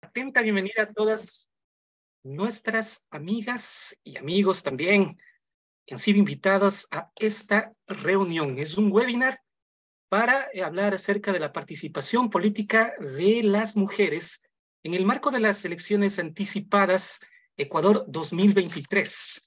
atenta bienvenida a todas nuestras amigas y amigos también que han sido invitados a esta reunión. Es un webinar para hablar acerca de la participación política de las mujeres en el marco de las elecciones anticipadas Ecuador 2023.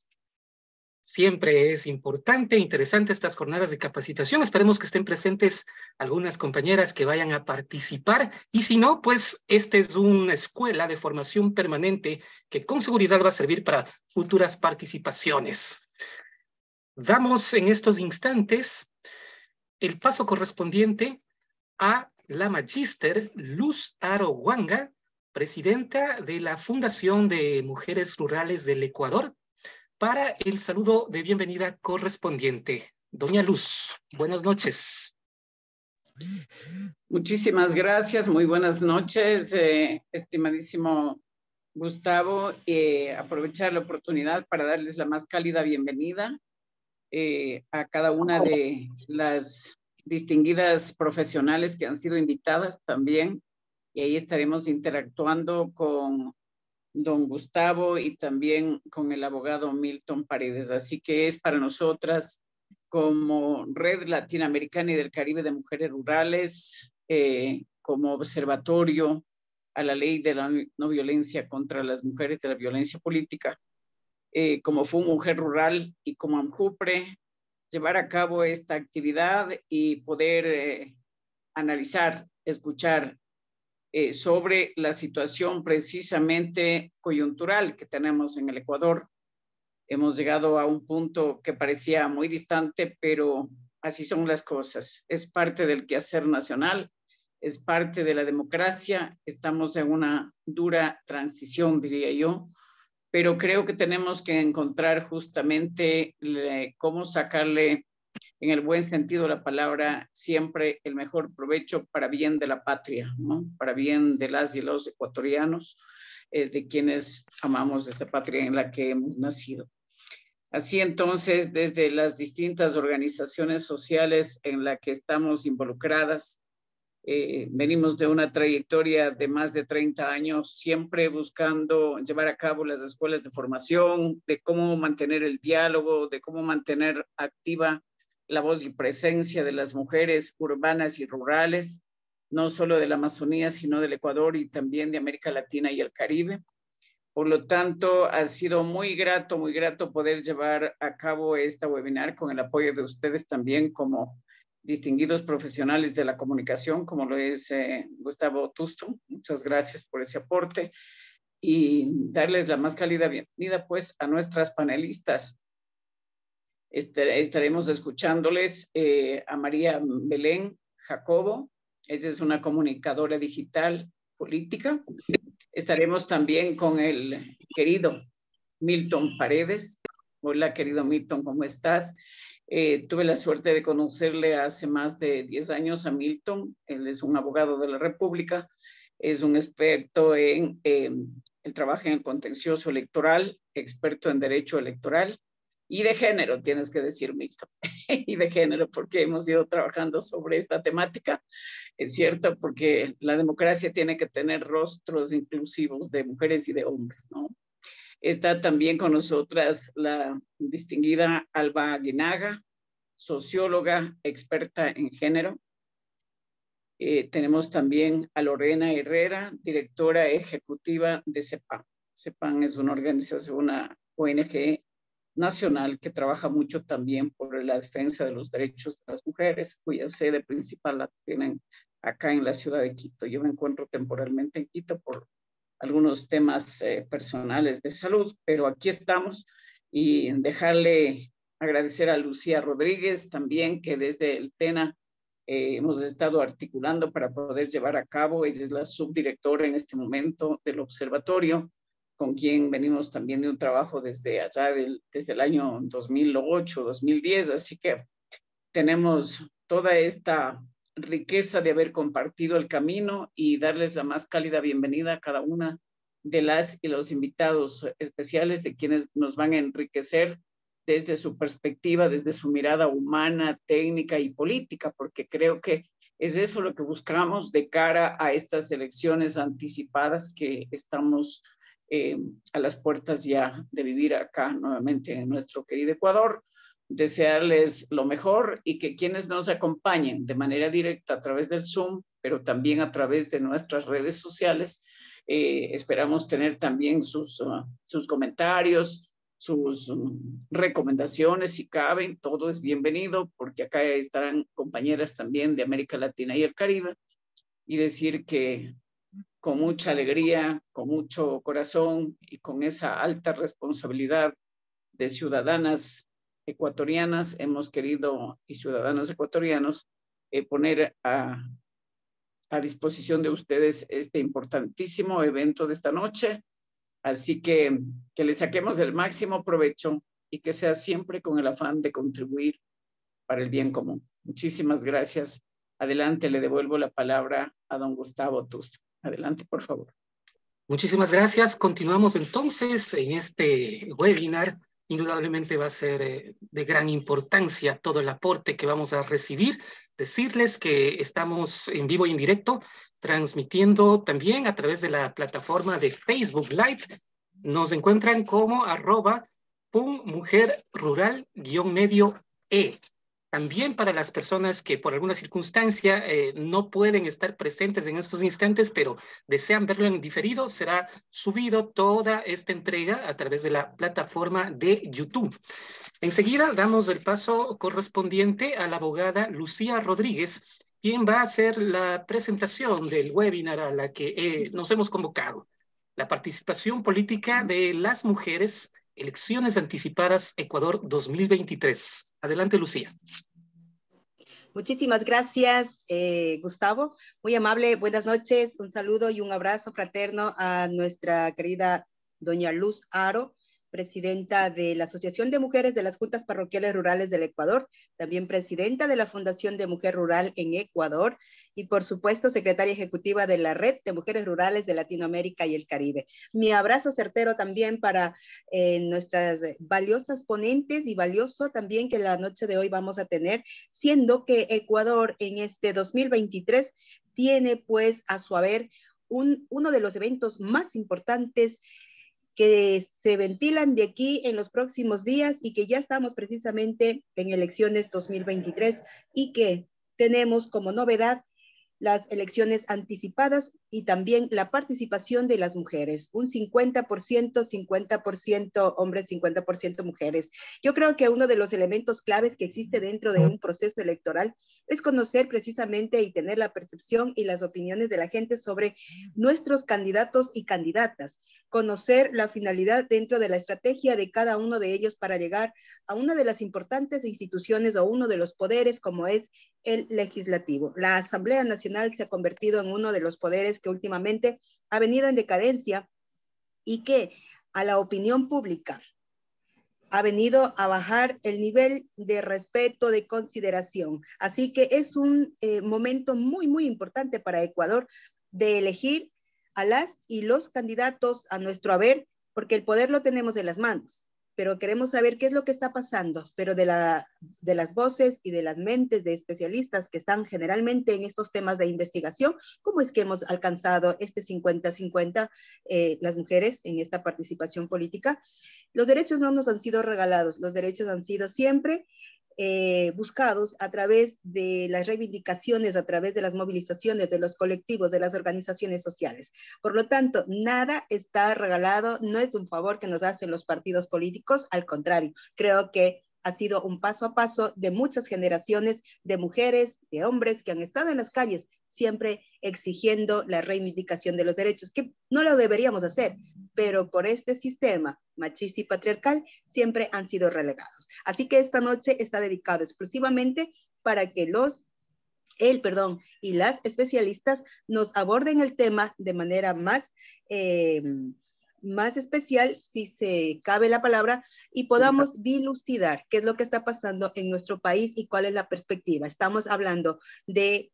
Siempre es importante e interesante estas jornadas de capacitación. Esperemos que estén presentes algunas compañeras que vayan a participar. Y si no, pues esta es una escuela de formación permanente que con seguridad va a servir para futuras participaciones. Damos en estos instantes el paso correspondiente a la magíster Luz Aro Huanga, presidenta de la Fundación de Mujeres Rurales del Ecuador, para el saludo de bienvenida correspondiente. Doña Luz, buenas noches. Muchísimas gracias, muy buenas noches, estimadísimo Gustavo. Aprovechar la oportunidad para darles la más cálida bienvenida a cada una de las distinguidas profesionales que han sido invitadas también, y ahí estaremos interactuando con don Gustavo y también con el abogado Milton Paredes. Así que es para nosotras, como Red Latinoamericana y del Caribe de Mujeres Rurales, como observatorio a la ley de la no violencia contra las mujeres, de la violencia política, como FU Mujer Rural y como AMJUPRE, llevar a cabo esta actividad y poder analizar, escuchar sobre la situación precisamente coyuntural que tenemos en el Ecuador. Hemos llegado a un punto que parecía muy distante, pero así son las cosas. Es parte del quehacer nacional, es parte de la democracia. Estamos en una dura transición, diría yo, pero creo que tenemos que encontrar justamente cómo sacarle, en el buen sentido de la palabra, siempre el mejor provecho para bien de la patria, ¿no? Para bien de las y los ecuatorianos, de quienes amamos esta patria en la que hemos nacido. Así entonces, desde las distintas organizaciones sociales en las que estamos involucradas, venimos de una trayectoria de más de 30 años, siempre buscando llevar a cabo las escuelas de formación, de cómo mantener el diálogo, de cómo mantener activa la voz y presencia de las mujeres urbanas y rurales, no solo de la Amazonía, sino del Ecuador y también de América Latina y el Caribe. Por lo tanto, ha sido muy grato poder llevar a cabo esta webinar con el apoyo de ustedes también como distinguidos profesionales de la comunicación, como lo es Gustavo Tusto. Muchas gracias por ese aporte y darles la más cálida bienvenida pues a nuestras panelistas. Estaremos escuchándoles a María Belén Jacobo. Ella es una comunicadora digital política. Estaremos también con el querido Milton Paredes. Hola, querido Milton, ¿cómo estás? Tuve la suerte de conocerle hace más de 10 años a Milton. Él es un abogado de la República, es un experto en el trabajo en el contencioso electoral, experto en derecho electoral y de género, tienes que decir, Milton, y de género, porque hemos ido trabajando sobre esta temática. Es cierto, porque la democracia tiene que tener rostros inclusivos de mujeres y de hombres, ¿no? Está también con nosotras la distinguida Alba Aguinaga, socióloga, experta en género. Tenemos también a Lorena Herrera, directora ejecutiva de CEPAM. CEPAM es una organización, una ONG nacional que trabaja mucho también por la defensa de los derechos de las mujeres, cuya sede principal la tienen acá en la ciudad de Quito. Yo me encuentro temporalmente en Quito por algunos temas personales de salud, pero aquí estamos, y dejarle agradecer a Lucía Rodríguez también, que desde el TENA hemos estado articulando para poder llevar a cabo. Ella es la subdirectora en este momento del observatorio, con quien venimos también de un trabajo desde allá, desde el año 2008, 2010, así que tenemos toda esta riqueza de haber compartido el camino y darles la más cálida bienvenida a cada una de las y los invitados especiales, de quienes nos van a enriquecer desde su perspectiva, desde su mirada humana, técnica y política, porque creo que Es eso lo que buscamos de cara a estas elecciones anticipadas que estamos a las puertas ya de vivir acá nuevamente en nuestro querido Ecuador. Desearles lo mejor y que quienes nos acompañen de manera directa a través del Zoom, pero también a través de nuestras redes sociales, esperamos tener también sus comentarios, sus recomendaciones si caben, todo es bienvenido porque acá estarán compañeras también de América Latina y el Caribe, y decir que con mucha alegría, con mucho corazón y con esa alta responsabilidad de ciudadanas ecuatorianas hemos querido, y ciudadanos ecuatorianos, poner a disposición de ustedes este importantísimo evento de esta noche. Así que le saquemos el máximo provecho y que sea siempre con el afán de contribuir para el bien común. Muchísimas gracias. Adelante, le devuelvo la palabra a don Gustavo Tust. Adelante, por favor. Muchísimas gracias. Continuamos entonces en este webinar. Indudablemente va a ser de gran importancia todo el aporte que vamos a recibir. Decirles que estamos en vivo y en directo, transmitiendo también a través de la plataforma de Facebook Live. Nos encuentran como @mujerrural_medio-e. También para las personas que por alguna circunstancia no pueden estar presentes en estos instantes, pero desean verlo en diferido, será subido toda esta entrega a través de la plataforma de YouTube. Enseguida damos el paso correspondiente a la abogada Lucía Rodríguez, quien va a hacer la presentación del webinar a la que nos hemos convocado. La participación política de las mujeres, elecciones anticipadas Ecuador 2023. Adelante, Lucía. Muchísimas gracias, Gustavo. Muy amable, buenas noches. Un saludo y un abrazo fraterno a nuestra querida doña Luz Aro, presidenta de la Asociación de Mujeres de las Juntas Parroquiales Rurales del Ecuador, también presidenta de la Fundación de Mujer Rural en Ecuador y, por supuesto, secretaria ejecutiva de la Red de Mujeres Rurales de Latinoamérica y el Caribe. Mi abrazo certero también para nuestras valiosas ponentes y valioso también que la noche de hoy vamos a tener, siendo que Ecuador en este 2023 tiene pues a su haber uno de los eventos más importantes que se ventilan de aquí en los próximos días y que ya estamos precisamente en elecciones 2023 y que tenemos como novedad las elecciones anticipadas y también la participación de las mujeres, un 50% hombres, 50% mujeres. Yo creo que uno de los elementos claves que existe dentro de un proceso electoral es conocer precisamente y tener la percepción y las opiniones de la gente sobre nuestros candidatos y candidatas, conocer la finalidad dentro de la estrategia de cada uno de ellos para llegar a una de las importantes instituciones o uno de los poderes como es el legislativo. La Asamblea Nacional se ha convertido en uno de los poderes que últimamente ha venido en decadencia y que a la opinión pública ha venido a bajar el nivel de respeto, de consideración. Así que es un momento muy, muy importante para Ecuador de elegir a las y los candidatos a nuestro haber, porque el poder lo tenemos en las manos, pero queremos saber qué es lo que está pasando, pero de las voces y de las mentes de especialistas que están generalmente en estos temas de investigación, ¿cómo es que hemos alcanzado este 50-50 las mujeres en esta participación política? Los derechos no nos han sido regalados, los derechos han sido siempre buscados a través de las reivindicaciones, a través de las movilizaciones de los colectivos, de las organizaciones sociales. Por lo tanto, nada está regalado, no es un favor que nos hacen los partidos políticos, al contrario, creo que ha sido un paso a paso de muchas generaciones de mujeres, de hombres que han estado en las calles siempre exigiendo la reivindicación de los derechos, que no lo deberíamos hacer, pero por este sistema machista y patriarcal siempre han sido relegados. Así que esta noche está dedicado exclusivamente para que y las especialistas nos aborden el tema de manera más especial, si se cabe la palabra, y podamos dilucidar qué es lo que está pasando en nuestro país y cuál es la perspectiva. Estamos hablando de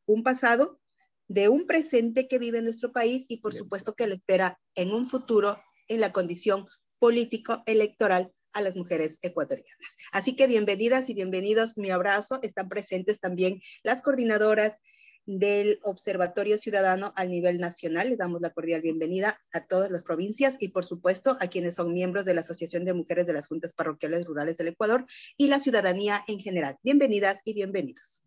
un pasado, de un presente que vive en nuestro país y por supuesto que lo espera en un futuro en la condición político-electoral a las mujeres ecuatorianas. Así que bienvenidas y bienvenidos, mi abrazo. Están presentes también las coordinadoras del Observatorio Ciudadano a nivel nacional. Les damos la cordial bienvenida a todas las provincias y, por supuesto, a quienes son miembros de la Asociación de Mujeres de las Juntas Parroquiales Rurales del Ecuador y la ciudadanía en general. Bienvenidas y bienvenidos.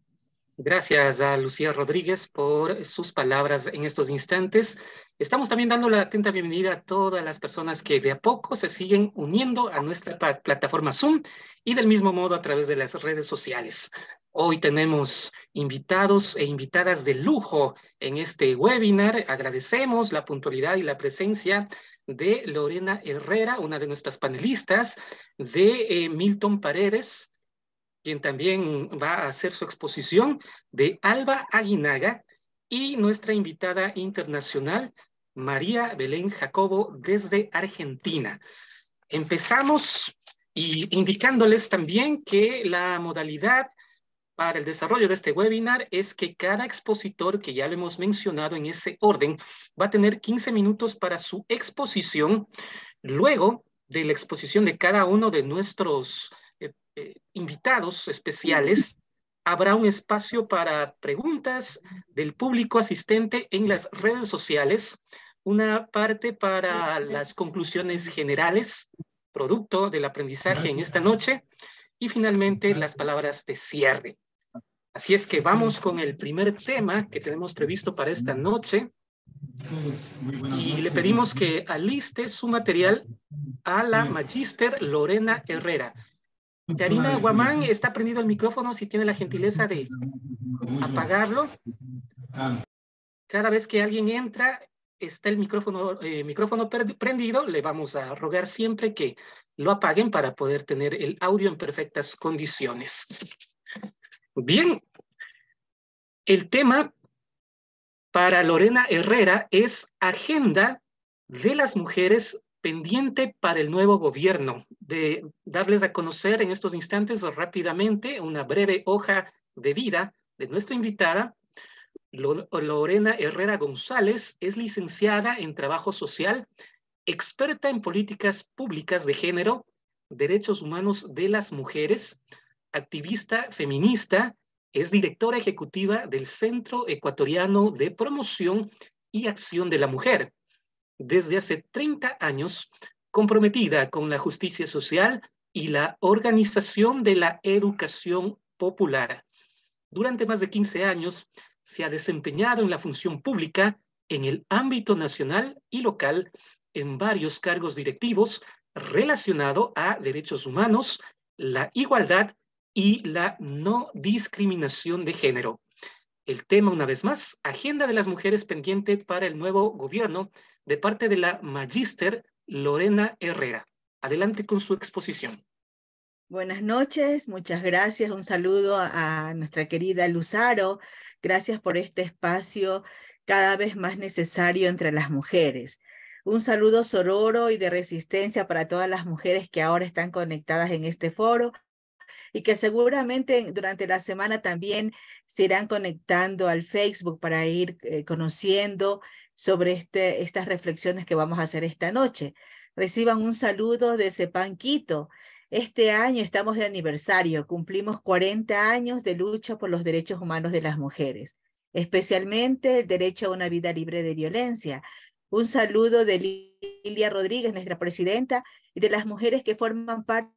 Gracias a Lucía Rodríguez por sus palabras en estos instantes. Estamos también dando la atenta bienvenida a todas las personas que de a poco se siguen uniendo a nuestra plataforma Zoom y del mismo modo a través de las redes sociales. Hoy tenemos invitados e invitadas de lujo en este webinar. Agradecemos la puntualidad y la presencia de Lorena Herrera, una de nuestras panelistas, de Milton Paredes, quien también va a hacer su exposición, de Alba Aguinaga, y nuestra invitada internacional, María Belén Jacobo, desde Argentina. Empezamos indicándoles también que la modalidad para el desarrollo de este webinar es que cada expositor, que ya lo hemos mencionado en ese orden, va a tener 15 minutos para su exposición. Luego de la exposición de cada uno de nuestros invitados especiales, habrá un espacio para preguntas del público asistente en las redes sociales, una parte para las conclusiones generales, producto del aprendizaje en esta noche, y finalmente las palabras de cierre. Así es que vamos con el primer tema que tenemos previsto para esta noche, y le pedimos que aliste su material a la magíster Lorena Herrera. Karina Guamán, está prendido el micrófono, si tiene la gentileza de apagarlo. Cada vez que alguien entra, está el micrófono prendido. Le vamos a rogar siempre que lo apaguen para poder tener el audio en perfectas condiciones. Bien, el tema para Lorena Herrera es Agenda de las Mujeres pendiente para el nuevo gobierno. De darles a conocer en estos instantes rápidamente una breve hoja de vida de nuestra invitada. Lorena Herrera González es licenciada en Trabajo Social, experta en políticas públicas de género, derechos humanos de las mujeres, activista feminista, es directora ejecutiva del Centro Ecuatoriano de Promoción y Acción de la Mujer. Desde hace 30 años, comprometida con la justicia social y la organización de la educación popular. Durante más de 15 años, se ha desempeñado en la función pública en el ámbito nacional y local en varios cargos directivos relacionados a derechos humanos, la igualdad y la no discriminación de género. El tema, una vez más, Agenda de las Mujeres pendiente para el nuevo gobierno, de parte de la magíster Lorena Herrera. Adelante con su exposición. Buenas noches, muchas gracias. Un saludo a nuestra querida Luzaro. Gracias por este espacio cada vez más necesario entre las mujeres. Un saludo sororo y de resistencia para todas las mujeres que ahora están conectadas en este foro y que seguramente durante la semana también se irán conectando al Facebook para ir conociendo sobre estas reflexiones que vamos a hacer esta noche. Reciban un saludo de Cepan Quito. Este año estamos de aniversario, cumplimos 40 años de lucha por los derechos humanos de las mujeres, especialmente el derecho a una vida libre de violencia. Un saludo de Lilia Rodríguez, nuestra presidenta, y de las mujeres que forman parte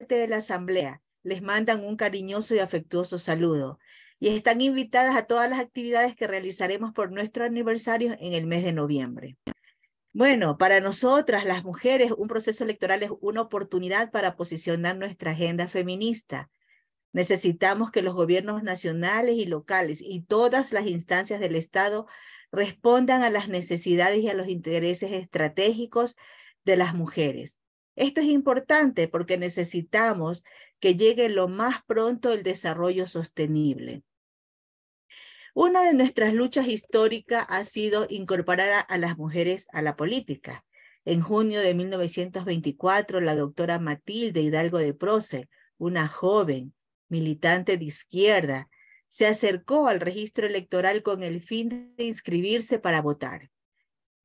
de la asamblea. Les mandan un cariñoso y afectuoso saludo. Y están invitadas a todas las actividades que realizaremos por nuestro aniversario en el mes de noviembre. Bueno, para nosotras, las mujeres, un proceso electoral es una oportunidad para posicionar nuestra agenda feminista. Necesitamos que los gobiernos nacionales y locales y todas las instancias del Estado respondan a las necesidades y a los intereses estratégicos de las mujeres. Esto es importante porque necesitamos que llegue lo más pronto el desarrollo sostenible. Una de nuestras luchas históricas ha sido incorporar a las mujeres a la política. En junio de 1924, la doctora Matilde Hidalgo de Prócer, una joven militante de izquierda, se acercó al registro electoral con el fin de inscribirse para votar.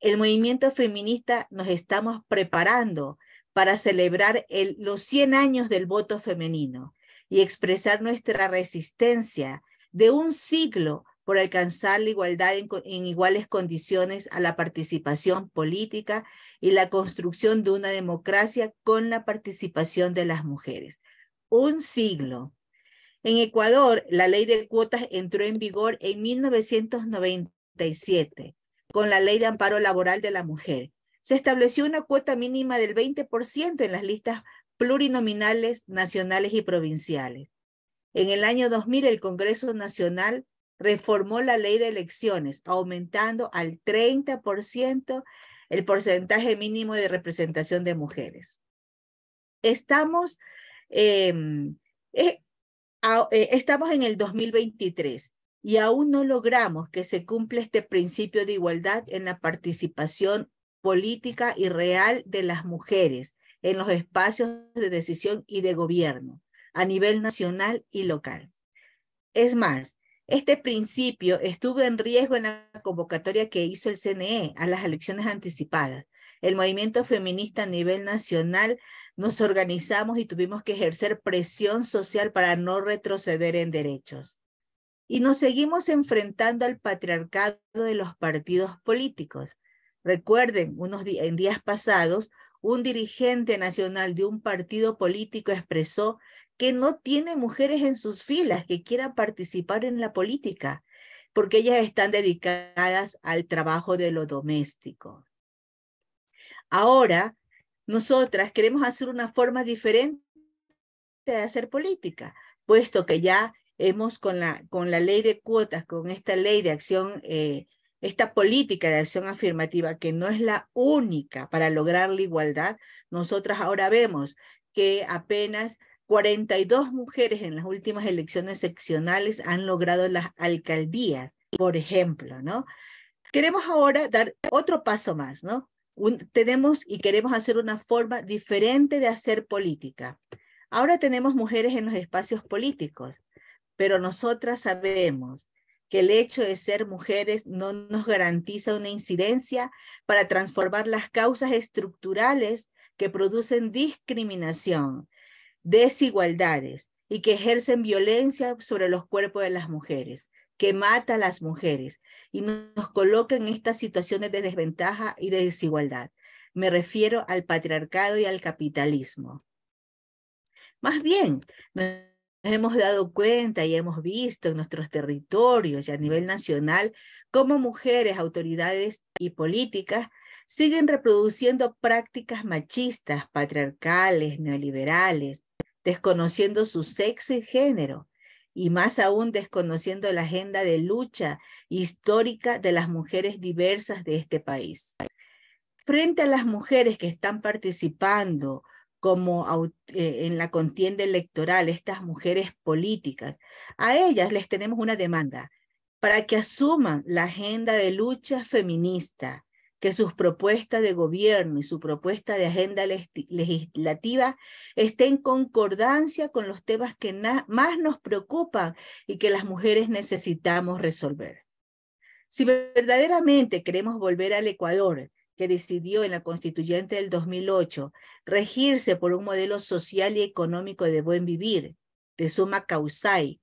El movimiento feminista nos estamos preparando para celebrar los 100 años del voto femenino y expresar nuestra resistencia de un siglo por alcanzar la igualdad en iguales condiciones a la participación política y la construcción de una democracia con la participación de las mujeres. Un siglo. En Ecuador, la ley de cuotas entró en vigor en 1997 con la Ley de Amparo Laboral de la Mujer. Se estableció una cuota mínima del 20% en las listas plurinominales nacionales y provinciales. En el año 2000, el Congreso Nacional reformó la ley de elecciones, aumentando al 30% el porcentaje mínimo de representación de mujeres. Estamos en el 2023 y aún no logramos que se cumpla este principio de igualdad en la participación política y real de las mujeres en los espacios de decisión y de gobierno a nivel nacional y local. Es más, este principio estuvo en riesgo en la convocatoria que hizo el CNE a las elecciones anticipadas. El movimiento feminista a nivel nacional nos organizamos y tuvimos que ejercer presión social para no retroceder en derechos. Y nos seguimos enfrentando al patriarcado de los partidos políticos. Recuerden, en días pasados, un dirigente nacional de un partido político expresó que no tiene mujeres en sus filas que quieran participar en la política, porque ellas están dedicadas al trabajo de lo doméstico. Ahora, nosotras queremos hacer una forma diferente de hacer política, puesto que ya hemos con la ley de cuotas, con esta ley de acción, esta política de acción afirmativa, que no es la única para lograr la igualdad, nosotras ahora vemos que apenas 42 mujeres en las últimas elecciones seccionales han logrado las alcaldías, por ejemplo, ¿no? Queremos ahora dar otro paso más, ¿no? Queremos hacer una forma diferente de hacer política. Ahora tenemos mujeres en los espacios políticos, pero nosotras sabemos que el hecho de ser mujeres no nos garantiza una incidencia para transformar las causas estructurales que producen discriminación, desigualdades y que ejercen violencia sobre los cuerpos de las mujeres, que mata a las mujeres y nos coloca en estas situaciones de desventaja y de desigualdad. Me refiero al patriarcado y al capitalismo. Más bien, nos hemos dado cuenta y hemos visto en nuestros territorios y a nivel nacional cómo mujeres, autoridades y políticas siguen reproduciendo prácticas machistas, patriarcales, neoliberales, desconociendo su sexo y género, y más aún desconociendo la agenda de lucha histórica de las mujeres diversas de este país. Frente a las mujeres que están participando en la contienda electoral, estas mujeres políticas, a ellas les tenemos una demanda para que asuman la agenda de lucha feminista, que sus propuestas de gobierno y su propuesta de agenda legislativa esté en concordancia con los temas que más nos preocupan y que las mujeres necesitamos resolver. Si verdaderamente queremos volver al Ecuador, que decidió en la Constituyente del 2008 regirse por un modelo social y económico de buen vivir, de summa causai,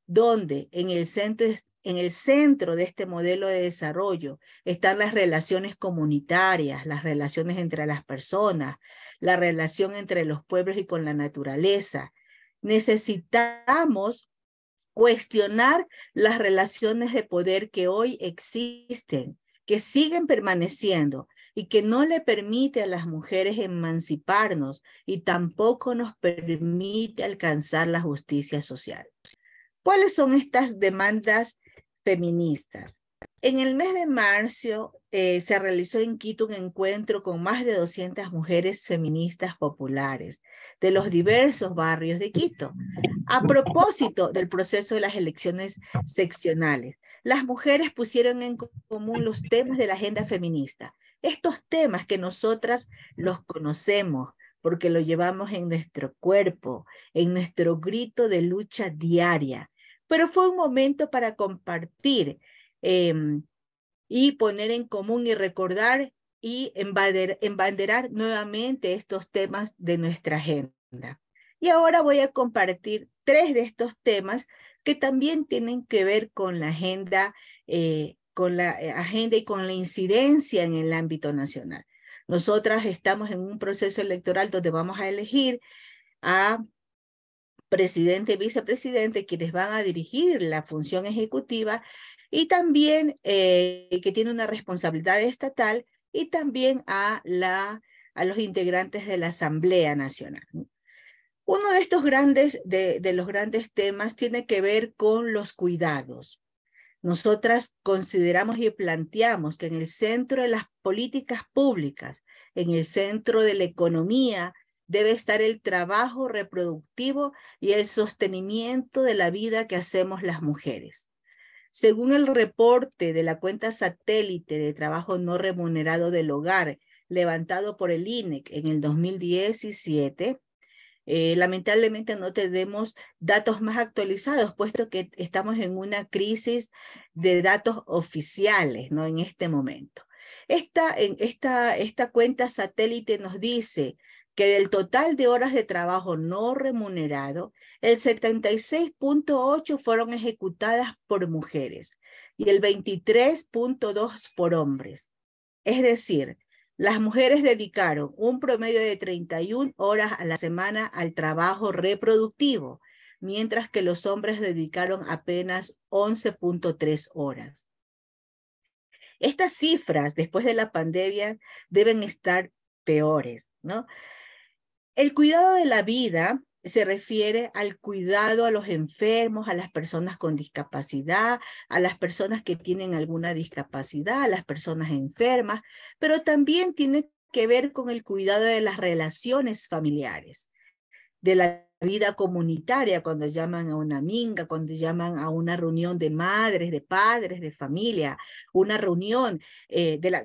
donde en el centro de este modelo de desarrollo están las relaciones comunitarias, las relaciones entre las personas, la relación entre los pueblos y con la naturaleza. Necesitamos cuestionar las relaciones de poder que hoy existen, que siguen permaneciendo y que no le permite a las mujeres emanciparnos y tampoco nos permite alcanzar la justicia social. ¿Cuáles son estas demandas feministas? En el mes de marzo se realizó en Quito un encuentro con más de 200 mujeres feministas populares de los diversos barrios de Quito. A propósito del proceso de las elecciones seccionales, las mujeres pusieron en común los temas de la agenda feminista. Estos temas que nosotras los conocemos porque lo llevamos en nuestro cuerpo, en nuestro grito de lucha diaria. Pero fue un momento para compartir y poner en común y recordar y embanderar nuevamente estos temas de nuestra agenda. Y ahora voy a compartir 3 de estos temas que también tienen que ver con la agenda y con la incidencia en el ámbito nacional. Nosotras estamos en un proceso electoral donde vamos a elegir a presidente y vicepresidente, quienes van a dirigir la función ejecutiva, y también que tiene una responsabilidad estatal, y también a los integrantes de la Asamblea Nacional. Uno de estos de los grandes temas tiene que ver con los cuidados. Nosotras consideramos y planteamos que en el centro de las políticas públicas, en el centro de la economía, debe estar el trabajo reproductivo y el sostenimiento de la vida que hacemos las mujeres. Según el reporte de la cuenta satélite de trabajo no remunerado del hogar, levantado por el INEC en el 2017, lamentablemente no tenemos datos más actualizados, puesto que estamos en una crisis de datos oficiales, ¿no? En este momento. Esta cuenta satélite nos dice que del total de horas de trabajo no remunerado, el 76.8 fueron ejecutadas por mujeres y el 23.2 por hombres. Es decir, las mujeres dedicaron un promedio de 31 horas a la semana al trabajo reproductivo, mientras que los hombres dedicaron apenas 11.3 horas. Estas cifras, después de la pandemia, deben estar peores, ¿no? El cuidado de la vida se refiere al cuidado a los enfermos, a las personas con discapacidad, a las personas que tienen alguna discapacidad, a las personas enfermas, pero también tiene que ver con el cuidado de las relaciones familiares, de la vida comunitaria, cuando llaman a una minga, cuando llaman a una reunión de madres, de padres, de familia, una reunión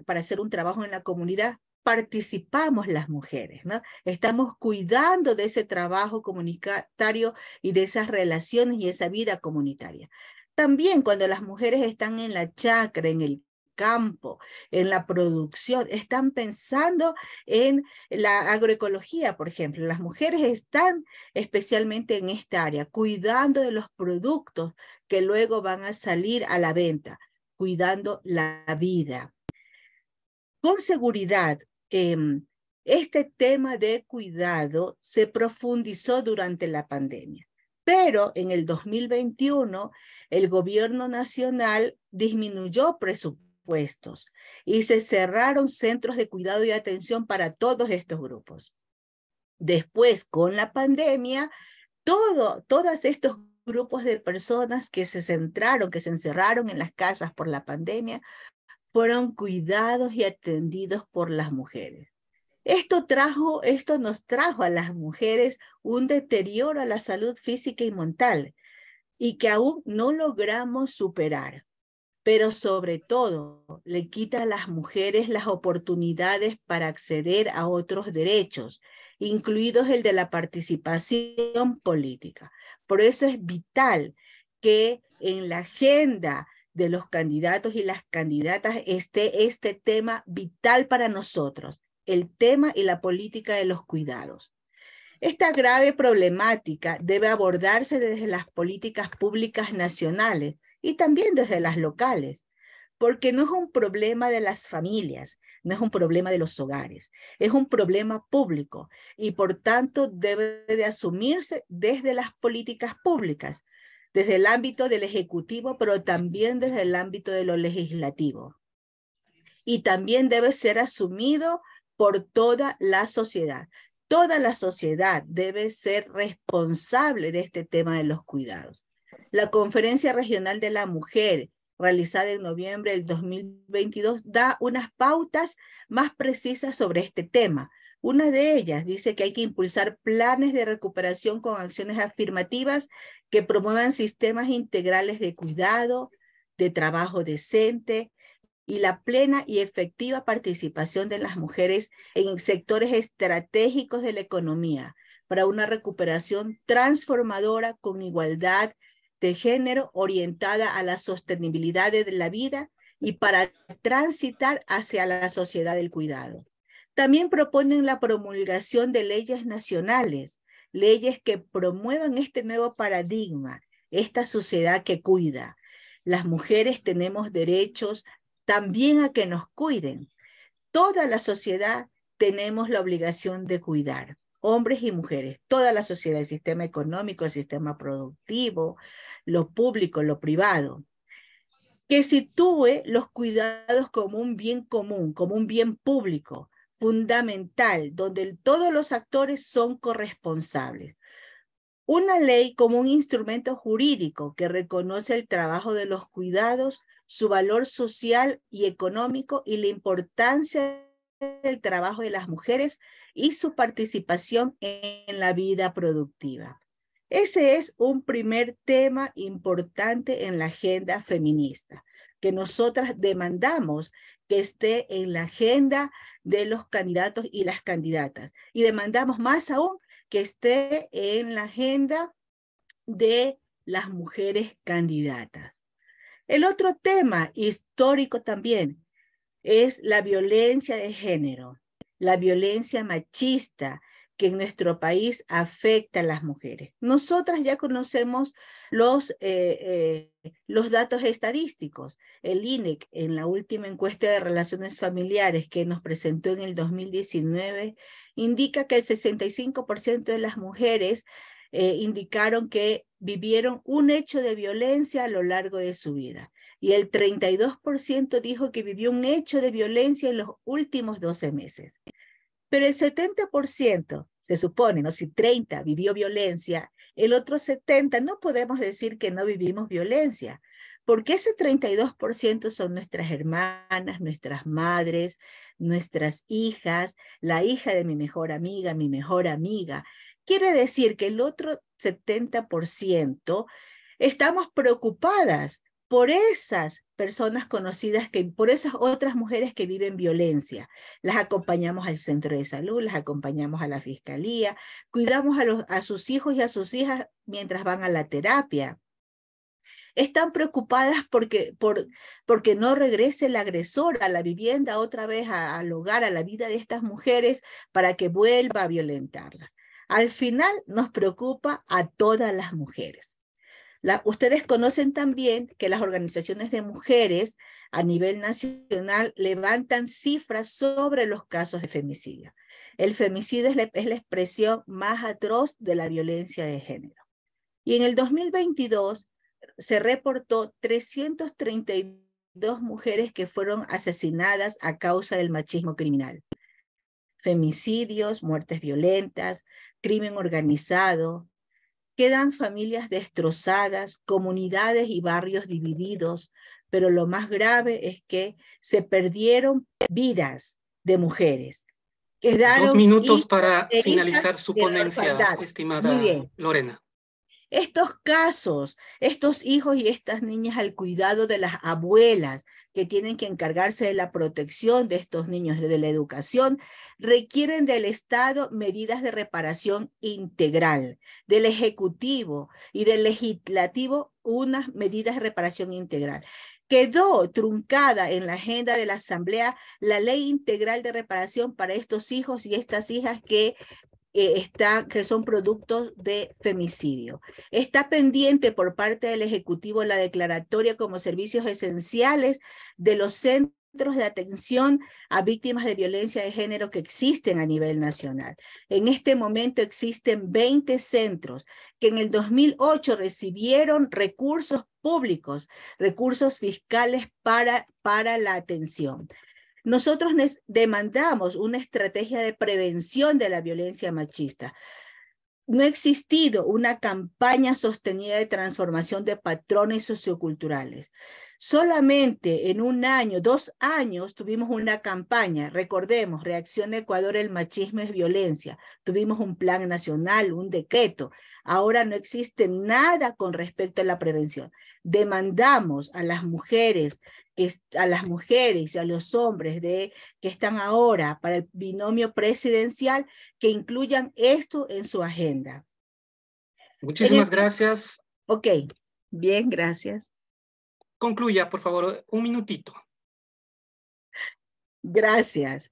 para hacer un trabajo en la comunidad. Participamos las mujeres, ¿no? Estamos cuidando de ese trabajo comunitario y de esas relaciones y esa vida comunitaria. También cuando las mujeres están en la chacra, en el campo, en la producción, están pensando en la agroecología, por ejemplo. Las mujeres están especialmente en esta área, cuidando de los productos que luego van a salir a la venta, cuidando la vida. Con seguridad, este tema de cuidado se profundizó durante la pandemia, pero en el 2021 el gobierno nacional disminuyó presupuestos y se cerraron centros de cuidado y atención para todos estos grupos. Después, con la pandemia, todos estos grupos de personas que se encerraron en las casas por la pandemia, fueron cuidados y atendidos por las mujeres. Esto nos trajo a las mujeres un deterioro a la salud física y mental, y que aún no logramos superar. Pero sobre todo, le quita a las mujeres las oportunidades para acceder a otros derechos, incluidos el de la participación política. Por eso es vital que en la agenda de los candidatos y las candidatas esté este tema vital para nosotros, el tema y la política de los cuidados. Esta grave problemática debe abordarse desde las políticas públicas nacionales y también desde las locales, porque no es un problema de las familias, no es un problema de los hogares, es un problema público y por tanto debe de asumirse desde las políticas públicas, desde el ámbito del Ejecutivo, pero también desde el ámbito de lo legislativo. Y también debe ser asumido por toda la sociedad. Toda la sociedad debe ser responsable de este tema de los cuidados. La Conferencia Regional de la Mujer, realizada en noviembre del 2022, da unas pautas más precisas sobre este tema. Una de ellas dice que hay que impulsar planes de recuperación con acciones afirmativas que promuevan sistemas integrales de cuidado, de trabajo decente y la plena y efectiva participación de las mujeres en sectores estratégicos de la economía para una recuperación transformadora con igualdad de género orientada a la sostenibilidad de la vida y para transitar hacia la sociedad del cuidado. También proponen la promulgación de leyes nacionales, leyes que promuevan este nuevo paradigma, esta sociedad que cuida. Las mujeres tenemos derechos también a que nos cuiden. Toda la sociedad tenemos la obligación de cuidar, hombres y mujeres, toda la sociedad, el sistema económico, el sistema productivo, lo público, lo privado, que sitúe los cuidados como un bien común, como un bien público, fundamental, donde todos los actores son corresponsables. Una ley como un instrumento jurídico que reconoce el trabajo de los cuidados, su valor social y económico y la importancia del trabajo de las mujeres y su participación en la vida productiva. Ese es un primer tema importante en la agenda feminista, que nosotras demandamos que esté en la agenda de los candidatos y las candidatas. Y demandamos más aún que esté en la agenda de las mujeres candidatas. El otro tema histórico también es la violencia de género, la violencia machista que en nuestro país afecta a las mujeres. Nosotras ya conocemos los datos estadísticos. El INEC, en la última encuesta de relaciones familiares que nos presentó en el 2019, indica que el 65% de las mujeres indicaron que vivieron un hecho de violencia a lo largo de su vida. Y el 32% dijo que vivió un hecho de violencia en los últimos 12 meses. Pero el 70%, se supone, ¿no? Si 30 vivió violencia, el otro 70 no podemos decir que no vivimos violencia, porque ese 32% son nuestras hermanas, nuestras madres, nuestras hijas, la hija de mi mejor amiga, mi mejor amiga. Quiere decir que el otro 70% estamos preocupadas por esas personas conocidas, por esas otras mujeres que viven violencia. Las acompañamos al centro de salud, las acompañamos a la fiscalía, cuidamos a sus hijos y a sus hijas mientras van a la terapia. Están preocupadas porque no regrese el agresor a la vivienda otra vez, al hogar, a la vida de estas mujeres, para que vuelva a violentarlas. Al final nos preocupa a todas las mujeres. Ustedes conocen también que las organizaciones de mujeres a nivel nacional levantan cifras sobre los casos de femicidio. El femicidio es la expresión más atroz de la violencia de género. Y en el 2022 se reportó 332 mujeres que fueron asesinadas a causa del machismo criminal. Femicidios, muertes violentas, crimen organizado. Quedan familias destrozadas, comunidades y barrios divididos, pero lo más grave es que se perdieron vidas de mujeres. Quedaron 2 minutos para finalizar su ponencia, Muy estimada bien. Lorena. Estos casos, estos hijos y estas niñas al cuidado de las abuelas que tienen que encargarse de la protección de estos niños, de la educación, requieren del Estado medidas de reparación integral, del Ejecutivo y del Legislativo unas medidas de reparación integral. Quedó truncada en la agenda de la Asamblea la Ley Integral de Reparación para estos hijos y estas hijas que son productos de femicidio. Está pendiente por parte del Ejecutivo la declaratoria como servicios esenciales de los centros de atención a víctimas de violencia de género que existen a nivel nacional. En este momento existen 20 centros que en el 2008 recibieron recursos públicos, recursos fiscales para la atención. Nosotros demandamos una estrategia de prevención de la violencia machista. No ha existido una campaña sostenida de transformación de patrones socioculturales. Solamente en 1 año, 2 años, tuvimos una campaña. Recordemos, Reacción Ecuador, el machismo es violencia. Tuvimos un plan nacional, un decreto. Ahora no existe nada con respecto a la prevención. Demandamos a las mujeres y a los hombres que están ahora para el binomio presidencial que incluyan esto en su agenda. Muchísimas gracias. Ok, bien, gracias. Concluya, por favor, 1 minutito. Gracias.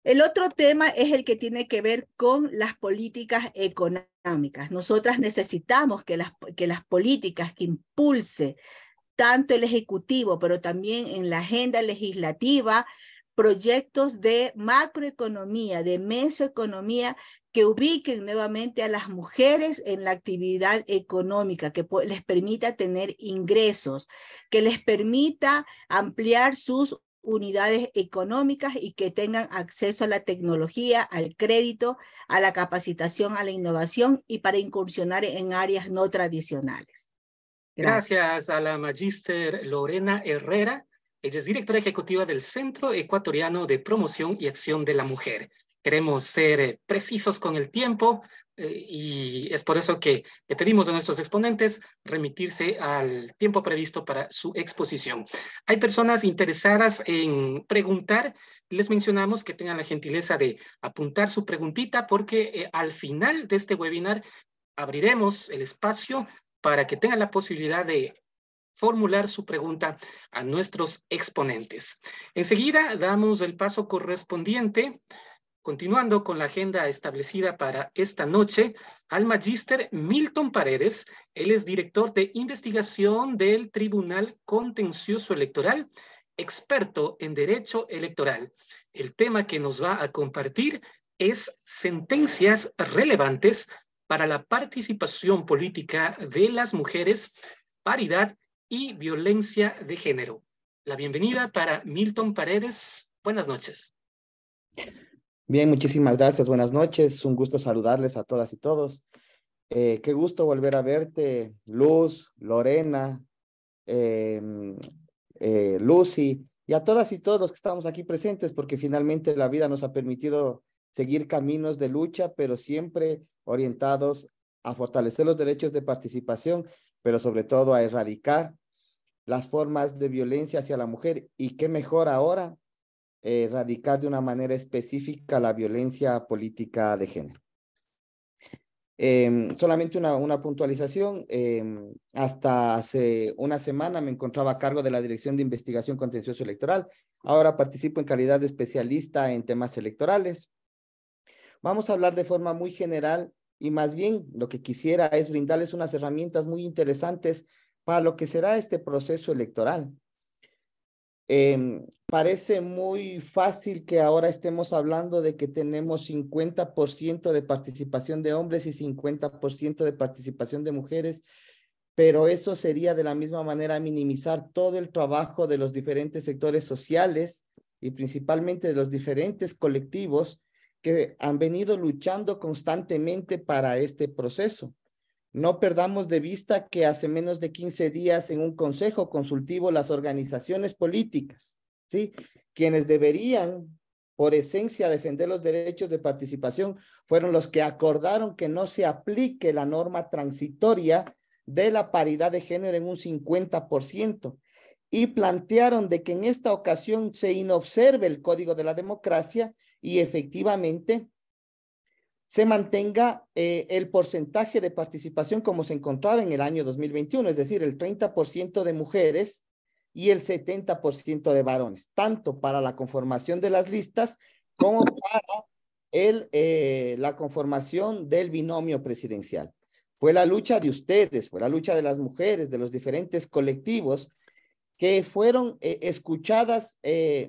El otro tema es el que tiene que ver con las políticas económicas. Nosotras necesitamos que las políticas que impulse tanto el Ejecutivo, pero también en la agenda legislativa, proyectos de macroeconomía, de mesoeconomía, que ubiquen nuevamente a las mujeres en la actividad económica, que les permita tener ingresos, que les permita ampliar sus unidades económicas y que tengan acceso a la tecnología, al crédito, a la capacitación, a la innovación y para incursionar en áreas no tradicionales. Gracias a la magíster Lorena Herrera. Ella es directora ejecutiva del Centro Ecuatoriano de Promoción y Acción de la Mujer. Queremos ser precisos con el tiempo y es por eso que le pedimos a nuestros exponentes remitirse al tiempo previsto para su exposición. Hay personas interesadas en preguntar. Les mencionamos que tengan la gentileza de apuntar su preguntita porque al final de este webinar abriremos el espacio para que tengan la posibilidad de formular su pregunta a nuestros exponentes. Enseguida damos el paso correspondiente, continuando con la agenda establecida para esta noche, al magíster Milton Paredes. Él es director de investigación del Tribunal Contencioso Electoral, experto en derecho electoral. El tema que nos va a compartir es sentencias relevantes para la participación política de las mujeres, paridad y violencia de género. La bienvenida para Milton Paredes. Buenas noches. Bien, muchísimas gracias. Buenas noches. Un gusto saludarles a todas y todos. Qué gusto volver a verte, Luz, Lorena, Lucy, y a todas y todos que estamos aquí presentes, porque finalmente la vida nos ha permitido seguir caminos de lucha, pero siempre orientados a fortalecer los derechos de participación, pero sobre todo a erradicar las formas de violencia hacia la mujer. Y qué mejor ahora erradicar de una manera específica la violencia política de género. Solamente una puntualización. Hasta hace una semana me encontraba a cargo de la Dirección de Investigación Contencioso Electoral. Ahora participo en calidad de especialista en temas electorales. Vamos a hablar de forma muy general y más bien lo que quisiera es brindarles unas herramientas muy interesantes para lo que será este proceso electoral. Parece muy fácil que ahora estemos hablando de que tenemos 50% de participación de hombres y 50% de participación de mujeres, pero eso sería de la misma manera minimizar todo el trabajo de los diferentes sectores sociales y principalmente de los diferentes colectivos que han venido luchando constantemente para este proceso. No perdamos de vista que hace menos de 15 días en un consejo consultivo las organizaciones políticas, ¿sí?, quienes deberían por esencia defender los derechos de participación, fueron los que acordaron que no se aplique la norma transitoria de la paridad de género en un 50% y plantearon de que en esta ocasión se inobserve el Código de la Democracia y efectivamente se mantenga el porcentaje de participación como se encontraba en el año 2021, es decir, el 30% de mujeres y el 70% de varones, tanto para la conformación de las listas como para la conformación del binomio presidencial. Fue la lucha de ustedes, fue la lucha de las mujeres, de los diferentes colectivos que fueron escuchadas,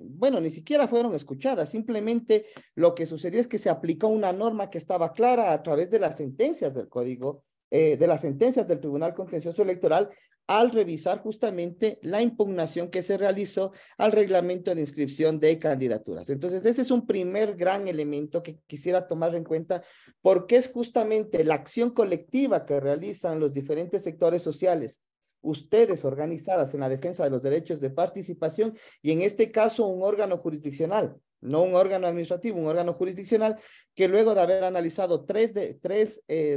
bueno, ni siquiera fueron escuchadas, simplemente lo que sucedió es que se aplicó una norma que estaba clara a través de las sentencias del Código, de las sentencias del Tribunal Contencioso Electoral, al revisar justamente la impugnación que se realizó al reglamento de inscripción de candidaturas. Entonces, ese es un primer gran elemento que quisiera tomar en cuenta, porque es justamente la acción colectiva que realizan los diferentes sectores sociales, ustedes organizadas en la defensa de los derechos de participación y en este caso un órgano jurisdiccional, no un órgano administrativo, un órgano jurisdiccional que luego de haber analizado tres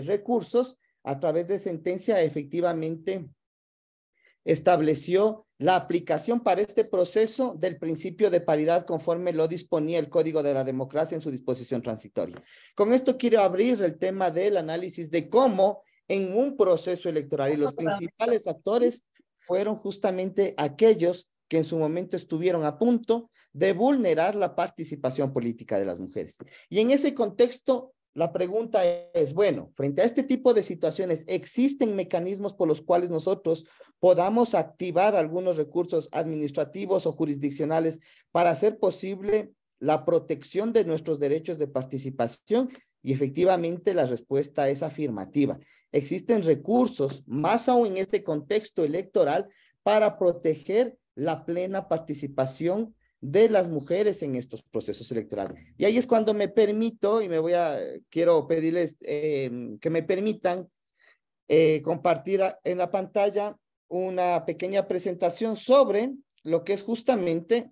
recursos a través de sentencia efectivamente estableció la aplicación para este proceso del principio de paridad conforme lo disponía el Código de la Democracia en su disposición transitoria. Con esto quiero abrir el tema del análisis de cómo en un proceso electoral y los principales actores fueron justamente aquellos que en su momento estuvieron a punto de vulnerar la participación política de las mujeres. Y en ese contexto, la pregunta es, bueno, frente a este tipo de situaciones, ¿existen mecanismos por los cuales nosotros podamos activar algunos recursos administrativos o jurisdiccionales para hacer posible la protección de nuestros derechos de participación? Y efectivamente la respuesta es afirmativa. Existen recursos, más aún en este contexto electoral, para proteger la plena participación de las mujeres en estos procesos electorales. Y ahí es cuando me permito, y quiero pedirles que me permitan compartir en la pantalla una pequeña presentación sobre lo que es justamente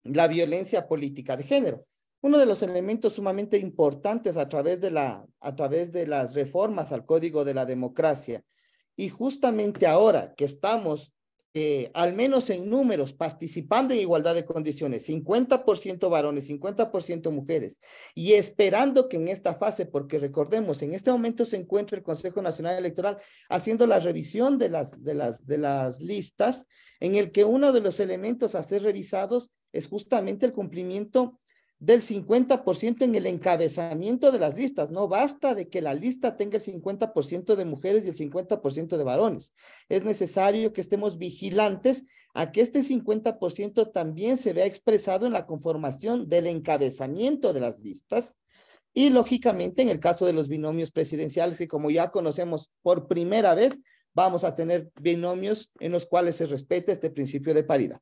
la violencia política de género. Uno de los elementos sumamente importantes a través de las reformas al Código de la Democracia, y justamente ahora que estamos al menos en números, participando en igualdad de condiciones, 50% varones, 50% mujeres, y esperando que en esta fase, porque recordemos, en este momento se encuentra el Consejo Nacional Electoral haciendo la revisión de las listas, en el que uno de los elementos a ser revisados es justamente el cumplimiento del 50% en el encabezamiento de las listas. No basta de que la lista tenga el 50% de mujeres y el 50% de varones. Es necesario que estemos vigilantes a que este 50% también se vea expresado en la conformación del encabezamiento de las listas. Y lógicamente en el caso de los binomios presidenciales, que como ya conocemos por primera vez, vamos a tener binomios en los cuales se respeta este principio de paridad.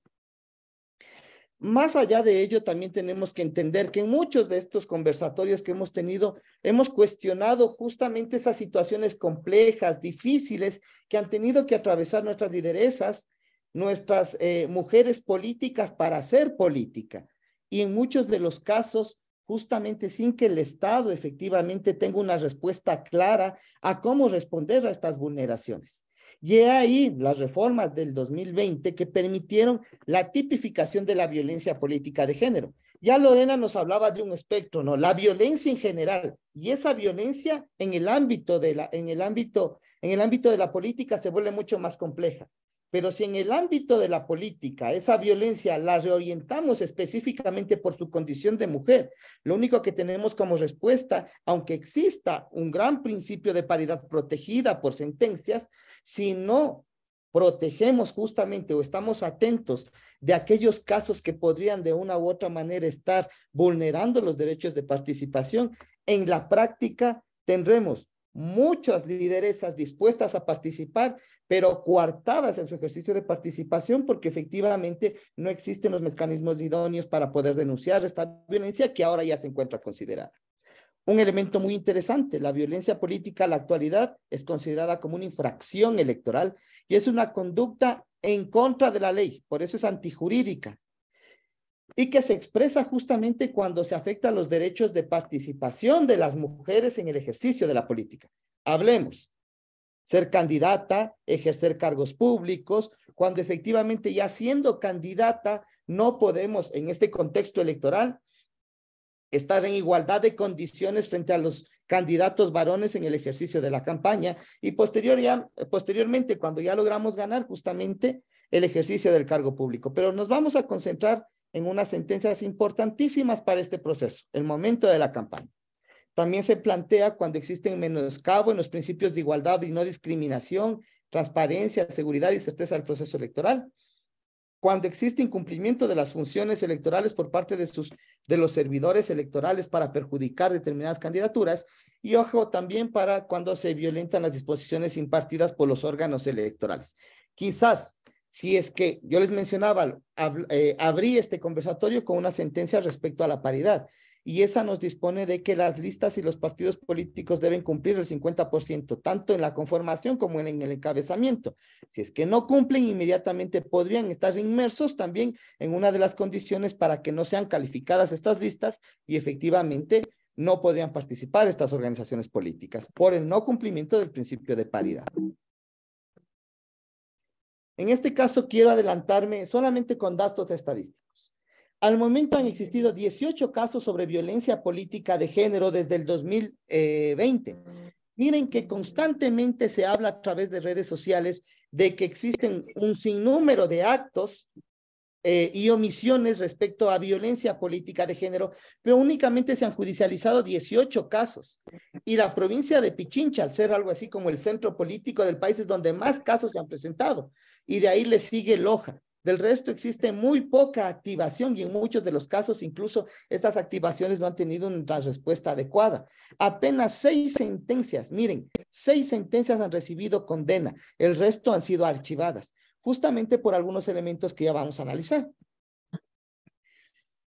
Más allá de ello, también tenemos que entender que en muchos de estos conversatorios que hemos tenido, hemos cuestionado justamente esas situaciones complejas, difíciles, que han tenido que atravesar nuestras lideresas, nuestras mujeres políticas para hacer política. Y en muchos de los casos, justamente sin que el Estado efectivamente tenga una respuesta clara a cómo responder a estas vulneraciones. Y ahí las reformas del 2020 que permitieron la tipificación de la violencia política de género. Ya Lorena nos hablaba de un espectro, ¿no? La violencia en general, y esa violencia en el ámbito de la política se vuelve mucho más compleja. Pero si en el ámbito de la política esa violencia la reorientamos específicamente por su condición de mujer, lo único que tenemos como respuesta, aunque exista un gran principio de paridad protegida por sentencias, si no protegemos justamente o estamos atentos de aquellos casos que podrían de una u otra manera estar vulnerando los derechos de participación, en la práctica tendremos muchas lideresas dispuestas a participar, pero coartadas en su ejercicio de participación porque efectivamente no existen los mecanismos idóneos para poder denunciar esta violencia que ahora ya se encuentra considerada. Un elemento muy interesante, la violencia política en la actualidad es considerada como una infracción electoral y es una conducta en contra de la ley, por eso es antijurídica, y que se expresa justamente cuando se afectan los derechos de participación de las mujeres en el ejercicio de la política. Hablemos, ser candidata, ejercer cargos públicos, cuando efectivamente ya siendo candidata no podemos en este contexto electoral estar en igualdad de condiciones frente a los candidatos varones en el ejercicio de la campaña y posteriormente cuando ya logramos ganar justamente el ejercicio del cargo público. Pero nos vamos a concentrar en unas sentencias importantísimas para este proceso, el momento de la campaña. También se plantea cuando existen menoscabo en los principios de igualdad y no discriminación, transparencia, seguridad y certeza del proceso electoral. Cuando existe incumplimiento de las funciones electorales por parte de los servidores electorales para perjudicar determinadas candidaturas. Y ojo, también para cuando se violentan las disposiciones impartidas por los órganos electorales. Quizás, si es que yo les mencionaba, abrí este conversatorio con una sentencia respecto a la paridad. Y esa nos dispone de que las listas y los partidos políticos deben cumplir el 50%, tanto en la conformación como en el encabezamiento. Si es que no cumplen, inmediatamente podrían estar inmersos también en una de las condiciones para que no sean calificadas estas listas y efectivamente no podrían participar estas organizaciones políticas por el no cumplimiento del principio de paridad. En este caso quiero adelantarme solamente con datos estadísticos. Al momento han existido 18 casos sobre violencia política de género desde el 2020. Miren que constantemente se habla a través de redes sociales de que existen un sinnúmero de actos y omisiones respecto a violencia política de género, pero únicamente se han judicializado 18 casos. Y la provincia de Pichincha, al ser algo así como el centro político del país, es donde más casos se han presentado. Y de ahí le sigue Loja. Del resto existe muy poca activación y en muchos de los casos incluso estas activaciones no han tenido una respuesta adecuada. Apenas 6 sentencias, miren, 6 sentencias han recibido condena, el resto han sido archivadas, justamente por algunos elementos que ya vamos a analizar.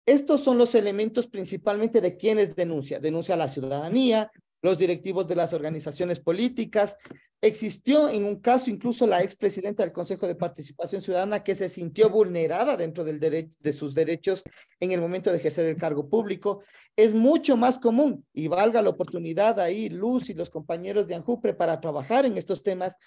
Estos son los elementos principalmente de quienes denuncia. Denuncia la ciudadanía, los directivos de las organizaciones políticas. Existió en un caso incluso la expresidenta del Consejo de Participación Ciudadana que se sintió vulnerada dentro de sus derechos en el momento de ejercer el cargo público. Es mucho más común, y valga la oportunidad ahí, Luz y los compañeros de ANJUPRE para trabajar en estos temas.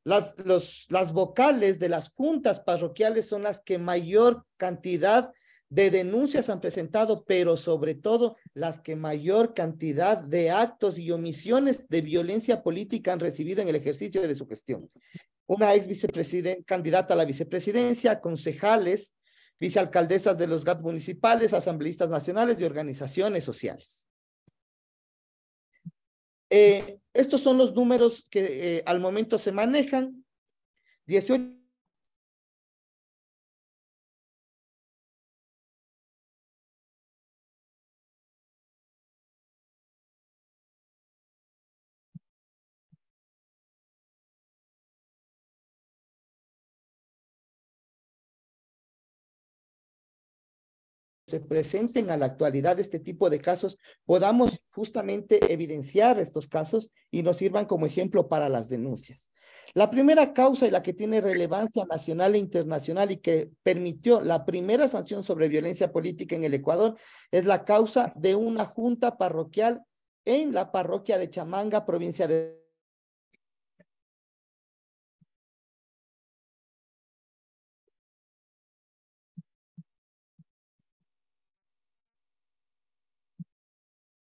Las vocales de las juntas parroquiales son las que mayor cantidad de denuncias han presentado, pero sobre todo las que mayor cantidad de actos y omisiones de violencia política han recibido en el ejercicio de su gestión. Una ex candidata a la vicepresidencia, concejales, vicealcaldesas de los GAT municipales, asambleístas nacionales y organizaciones sociales. Estos son los números que al momento se manejan. 18 se presenten a la actualidad este tipo de casos, podamos justamente evidenciar estos casos y nos sirvan como ejemplo para las denuncias. La primera causa y la que tiene relevancia nacional e internacional y que permitió la primera sanción sobre violencia política en el Ecuador es la causa de una junta parroquial en la parroquia de Chamanga, provincia de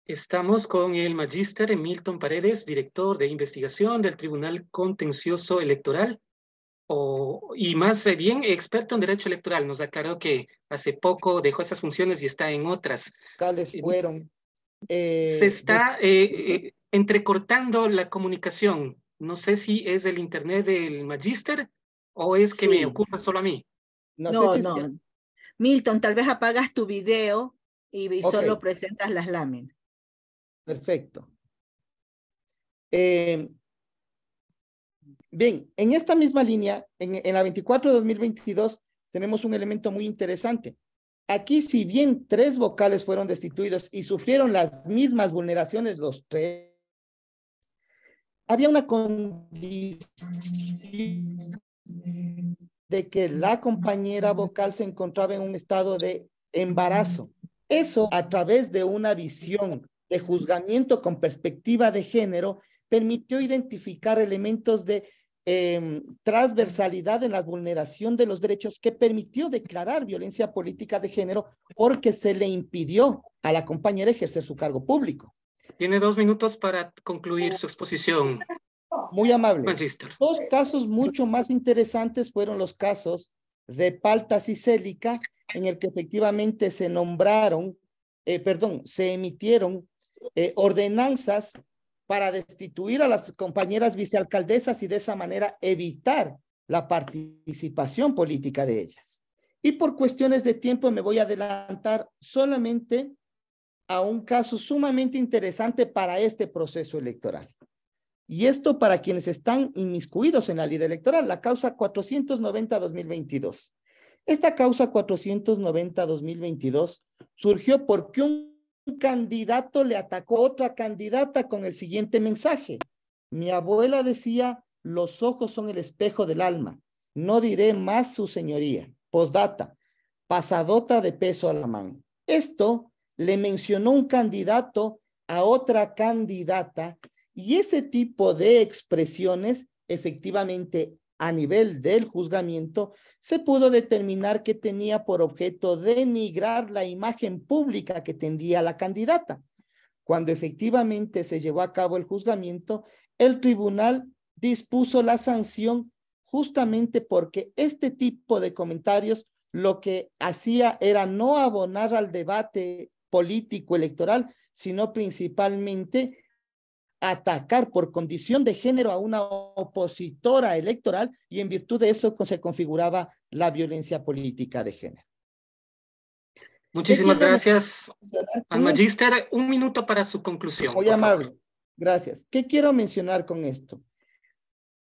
Estamos con el magíster Milton Paredes, director de investigación del Tribunal Contencioso Electoral, y más bien experto en derecho electoral. Nos aclaró que hace poco dejó esas funciones y está en otras. fueron. Se está entrecortando la comunicación. No sé si es el internet del magíster o es que me ocupa solo a mí. No. Milton, tal vez apagas tu video y solo presentas las láminas. Perfecto. Bien, en esta misma línea, en la 24 de 2022, tenemos un elemento muy interesante. Aquí, si bien 3 vocales fueron destituidos y sufrieron las mismas vulneraciones los 3, había una condición de que la compañera vocal se encontraba en un estado de embarazo. Eso, a través de una visión de juzgamiento con perspectiva de género, permitió identificar elementos de transversalidad en la vulneración de los derechos que permitió declarar violencia política de género porque se le impidió a la compañera ejercer su cargo público. Tiene 2 minutos para concluir su exposición. Muy amable. Magíster. 2 casos mucho más interesantes fueron los casos de Paltas y Célica, en el que efectivamente se emitieron ordenanzas para destituir a las compañeras vicealcaldesas y de esa manera evitar la participación política de ellas. Y por cuestiones de tiempo me voy a adelantar solamente a un caso sumamente interesante para este proceso electoral. Y esto para quienes están inmiscuidos en la ley electoral, la causa 490-2022. Esta causa 490-2022 surgió porque un candidato le atacó a otra candidata con el siguiente mensaje. Mi abuela decía, los ojos son el espejo del alma. No diré más su señoría. Postdata, pasadota de peso a la mano. Esto le mencionó un candidato a otra candidata y ese tipo de expresiones efectivamente a nivel del juzgamiento se pudo determinar que tenía por objeto denigrar la imagen pública que tendría la candidata. Cuando efectivamente se llevó a cabo el juzgamiento, el tribunal dispuso la sanción justamente porque este tipo de comentarios lo que hacía era no abonar al debate político electoral, sino principalmente atacar por condición de género a una opositora electoral, y en virtud de eso se configuraba la violencia política de género. Muchísimas gracias, al Magíster. Un minuto para su conclusión. Muy amable. Gracias. ¿Qué quiero mencionar con esto?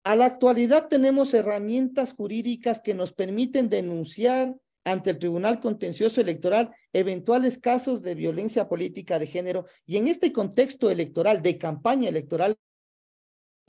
A la actualidad tenemos herramientas jurídicas que nos permiten denunciar ante el Tribunal Contencioso Electoral eventuales casos de violencia política de género, y en este contexto electoral, de campaña electoral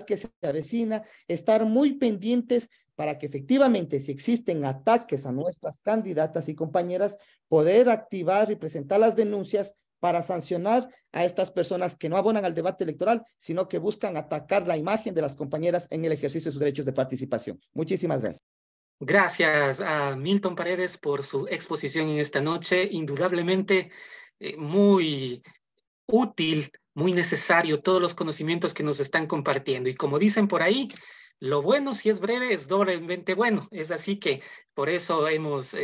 que se avecina, estar muy pendientes para que efectivamente, si existen ataques a nuestras candidatas y compañeras, poder activar y presentar las denuncias para sancionar a estas personas que no abonan al debate electoral, sino que buscan atacar la imagen de las compañeras en el ejercicio de sus derechos de participación. Muchísimas gracias. Gracias a Milton Paredes por su exposición en esta noche. Indudablemente muy útil, muy necesario todos los conocimientos que nos están compartiendo. Y como dicen por ahí, lo bueno, si es breve, es doblemente bueno. Es así que por eso hemos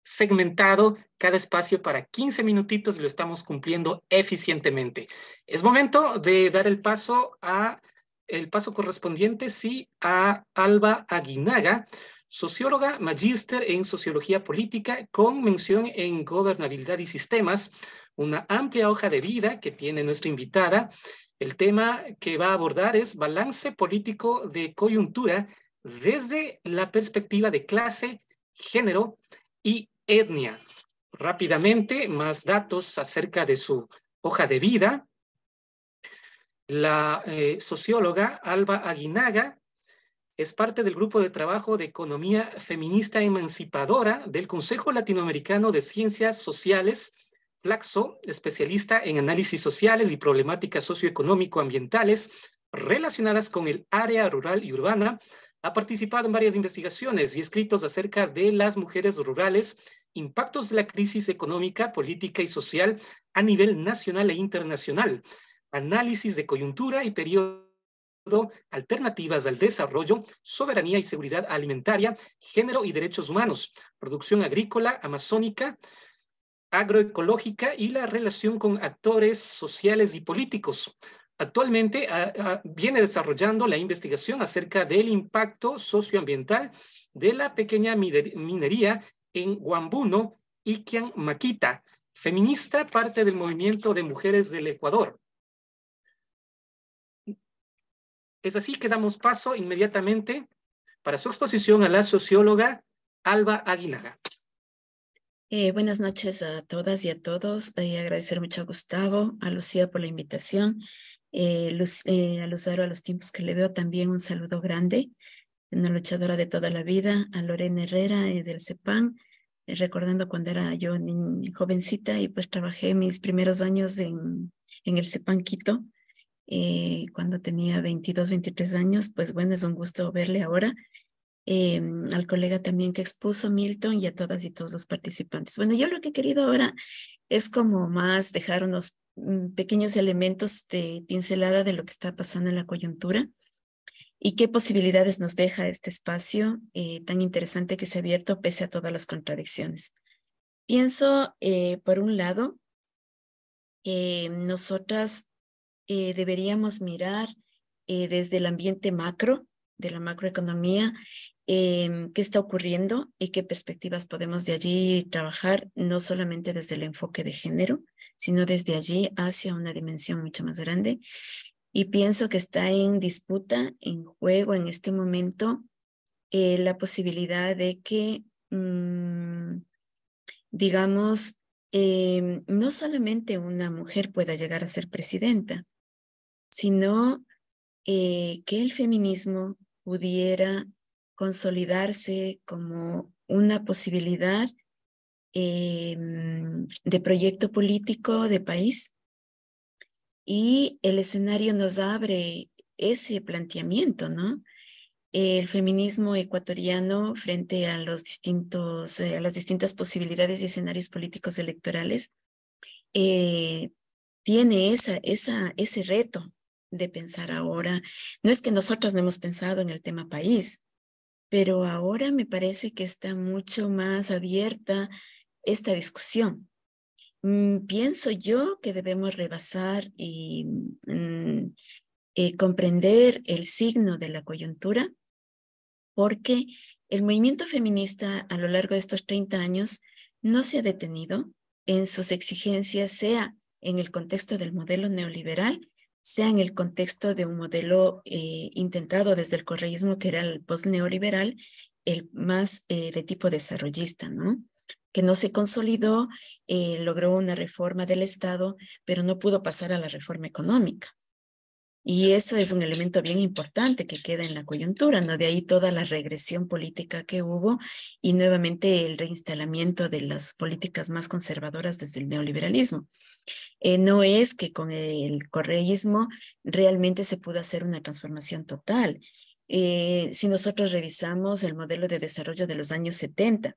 segmentado cada espacio para 15 minutitos y lo estamos cumpliendo eficientemente. Es momento de dar el paso correspondiente, sí, a Alba Aguinaga, socióloga, magíster en Sociología Política con mención en Gobernabilidad y Sistemas, una amplia hoja de vida que tiene nuestra invitada. El tema que va a abordar es balance político de coyuntura desde la perspectiva de clase, género y etnia. Rápidamente, más datos acerca de su hoja de vida. La socióloga Alba Aguinaga es parte del grupo de trabajo de Economía Feminista Emancipadora del Consejo Latinoamericano de Ciencias Sociales, Flaxo, especialista en análisis sociales y problemáticas socioeconómico-ambientales relacionadas con el área rural y urbana. Ha participado en varias investigaciones y escritos acerca de las mujeres rurales, impactos de la crisis económica, política y social a nivel nacional e internacional, análisis de coyuntura y periodo, alternativas al desarrollo, soberanía y seguridad alimentaria, género y derechos humanos, producción agrícola amazónica, agroecológica y la relación con actores sociales y políticos. Actualmente viene desarrollando la investigación acerca del impacto socioambiental de la pequeña minería en Huambuno, Iquian, Maquita. Feminista, parte del movimiento de mujeres del Ecuador. Es así que damos paso inmediatamente para su exposición a la socióloga Alba Aguinaga. Buenas noches a todas y a todos. Agradecer mucho a Gustavo, a Lucía por la invitación, a Luzaro, a los tiempos que le veo también un saludo grande, una luchadora de toda la vida, a Lorena Herrera del CEPAN, recordando cuando era yo jovencita y pues trabajé mis primeros años en el CEPAN Quito, cuando tenía 22, 23 años. Pues bueno, es un gusto verle ahora. Al colega también que expuso, Milton, y a todas y todos los participantes. Bueno, yo lo que he querido ahora es como más dejar unos pequeños elementos de pincelada de lo que está pasando en la coyuntura y qué posibilidades nos deja este espacio tan interesante que se ha abierto pese a todas las contradicciones. Pienso, por un lado, nosotras deberíamos mirar desde el ambiente macro, de la macroeconomía, qué está ocurriendo y qué perspectivas podemos de allí trabajar, no solamente desde el enfoque de género, sino desde allí hacia una dimensión mucho más grande. Y pienso que está en disputa, en juego en este momento, la posibilidad de que, digamos, no solamente una mujer pueda llegar a ser presidenta, sino que el feminismo pudiera consolidarse como una posibilidad de proyecto político de país, y el escenario nos abre ese planteamiento, ¿no? El feminismo ecuatoriano frente a las distintas posibilidades y escenarios políticos electorales tiene ese reto de pensar ahora. No es que nosotros no hemos pensado en el tema país, pero ahora me parece que está mucho más abierta esta discusión. Pienso yo que debemos rebasar y comprender el signo de la coyuntura, porque el movimiento feminista a lo largo de estos 30 años no se ha detenido en sus exigencias, sea en el contexto del modelo neoliberal, sea en el contexto de un modelo intentado desde el correísmo, que era el post-neoliberal, el más de tipo desarrollista, ¿no? Que no se consolidó, logró una reforma del Estado, pero no pudo pasar a la reforma económica. Y eso es un elemento bien importante que queda en la coyuntura, ¿no? De ahí toda la regresión política que hubo y nuevamente el reinstalamiento de las políticas más conservadoras desde el neoliberalismo. No es que con el correísmo realmente se pudo hacer una transformación total. Si nosotros revisamos el modelo de desarrollo de los años 70,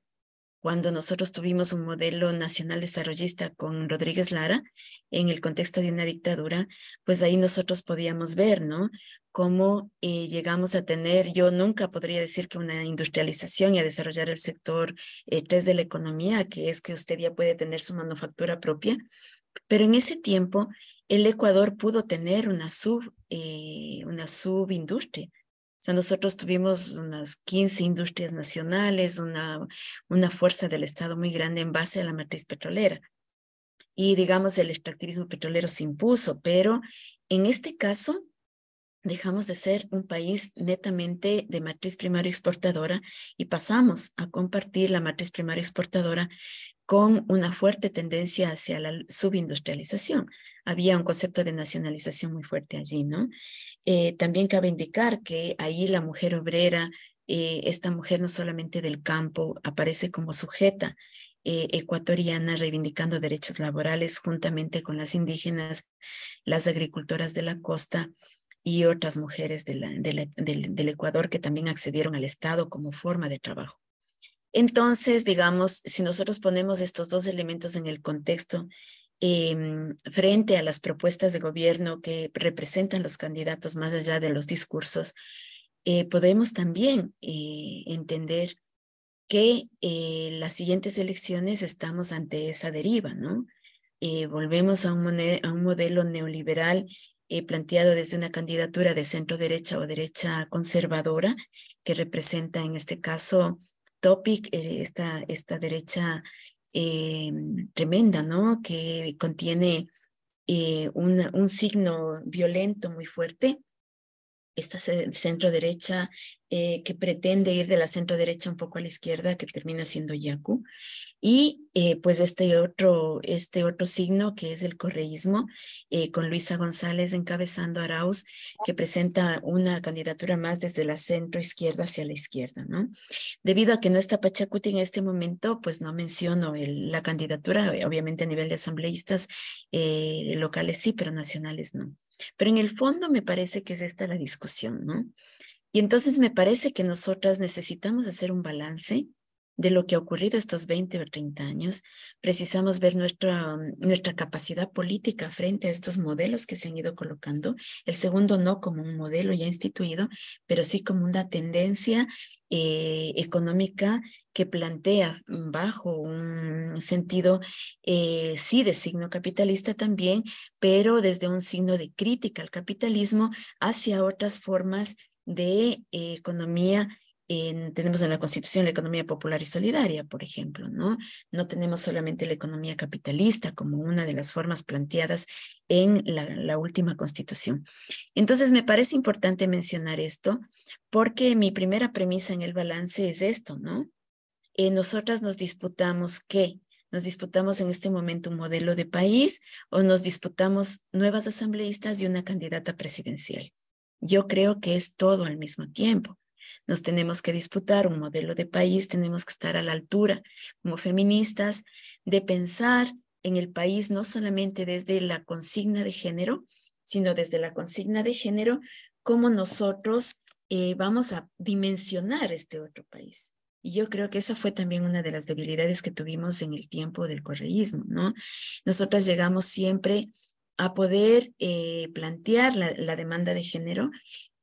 cuando nosotros tuvimos un modelo nacional desarrollista con Rodríguez Lara, en el contexto de una dictadura, pues ahí nosotros podíamos ver, ¿no? Cómo llegamos a tener, yo nunca podría decir que una industrialización y a desarrollar el sector 3 de la economía, que es que usted ya puede tener su manufactura propia, pero en ese tiempo el Ecuador pudo tener una subindustria. O sea, nosotros tuvimos unas 15 industrias nacionales, una fuerza del Estado muy grande en base a la matriz petrolera. Y digamos, el extractivismo petrolero se impuso, pero en este caso dejamos de ser un país netamente de matriz primaria exportadora y pasamos a compartir la matriz primaria exportadora con una fuerte tendencia hacia la subindustrialización. Había un concepto de nacionalización muy fuerte allí, ¿no? También cabe indicar que ahí la mujer obrera, esta mujer no solamente del campo, aparece como sujeta ecuatoriana reivindicando derechos laborales juntamente con las indígenas, las agricultoras de la costa y otras mujeres del Ecuador que también accedieron al Estado como forma de trabajo. Entonces, digamos, si nosotros ponemos estos dos elementos en el contexto frente a las propuestas de gobierno que representan los candidatos más allá de los discursos, podemos también entender que las siguientes elecciones estamos ante esa deriva, ¿no? Volvemos a un modelo neoliberal planteado desde una candidatura de centro derecha o derecha conservadora, que representa en este caso Topic, esta derecha tremenda, ¿no? Que contiene un signo violento muy fuerte. Esta centro derecha que pretende ir de la centro derecha un poco a la izquierda, que termina siendo Yacu. Y pues este otro signo que es el correísmo, con Luisa González encabezando Arauz, que presenta una candidatura más desde la centro izquierda hacia la izquierda, ¿no? Debido a que no está Pachacuti en este momento, pues no menciono la candidatura, obviamente a nivel de asambleístas locales sí, pero nacionales no. Pero en el fondo me parece que es esta la discusión, ¿no? Y entonces me parece que nosotras necesitamos hacer un balance de lo que ha ocurrido estos 20 o 30 años. Precisamos ver nuestra capacidad política frente a estos modelos que se han ido colocando. El segundo no como un modelo ya instituido, pero sí como una tendencia económica que plantea bajo un sentido sí de signo capitalista también, pero desde un signo de crítica al capitalismo hacia otras formas de economía. Tenemos en la Constitución la economía popular y solidaria, por ejemplo, ¿no? No tenemos solamente la economía capitalista como una de las formas planteadas en la última Constitución. Entonces, me parece importante mencionar esto porque mi primera premisa en el balance es esto, ¿no? Nosotras nos disputamos ¿qué? Nos disputamos en este momento un modelo de país o nos disputamos nuevas asambleístas y una candidata presidencial. Yo creo que es todo al mismo tiempo. Nos tenemos que disputar un modelo de país, tenemos que estar a la altura como feministas de pensar en el país no solamente desde la consigna de género, sino desde la consigna de género, cómo nosotros vamos a dimensionar este otro país. Y yo creo que esa fue también una de las debilidades que tuvimos en el tiempo del correísmo, ¿no? Nosotras llegamos siempre a poder plantear la demanda de género,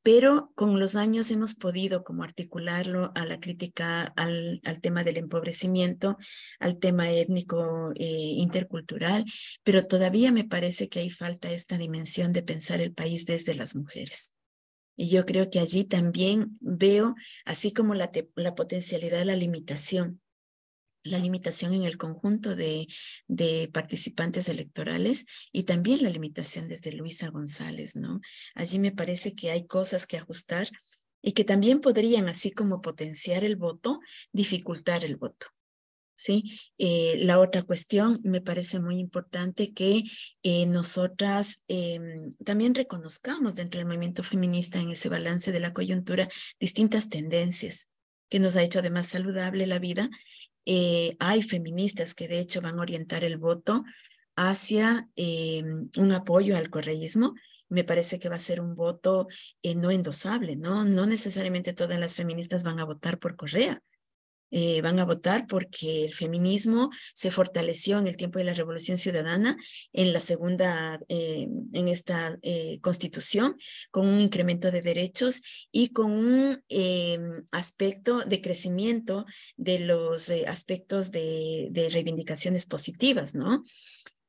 pero con los años hemos podido como articularlo a la crítica al tema del empobrecimiento, al tema étnico intercultural, pero todavía me parece que hay falta esta dimensión de pensar el país desde las mujeres. Y yo creo que allí también veo, así como la potencialidad, la limitación en el conjunto de participantes electorales y también la limitación desde Luisa González, ¿no? Allí me parece que hay cosas que ajustar y que también podrían, así como potenciar el voto, dificultar el voto. ¿Sí? La otra cuestión, me parece muy importante que nosotras también reconozcamos dentro del movimiento feminista en ese balance de la coyuntura distintas tendencias que nos ha hecho además saludable la vida. Hay feministas que de hecho van a orientar el voto hacia un apoyo al correísmo. Me parece que va a ser un voto no endosable, ¿no? No necesariamente todas las feministas van a votar por Correa. Van a votar porque el feminismo se fortaleció en el tiempo de la Revolución Ciudadana, en la segunda, en esta constitución, con un incremento de derechos y con un aspecto de crecimiento de los aspectos de reivindicaciones positivas, ¿no?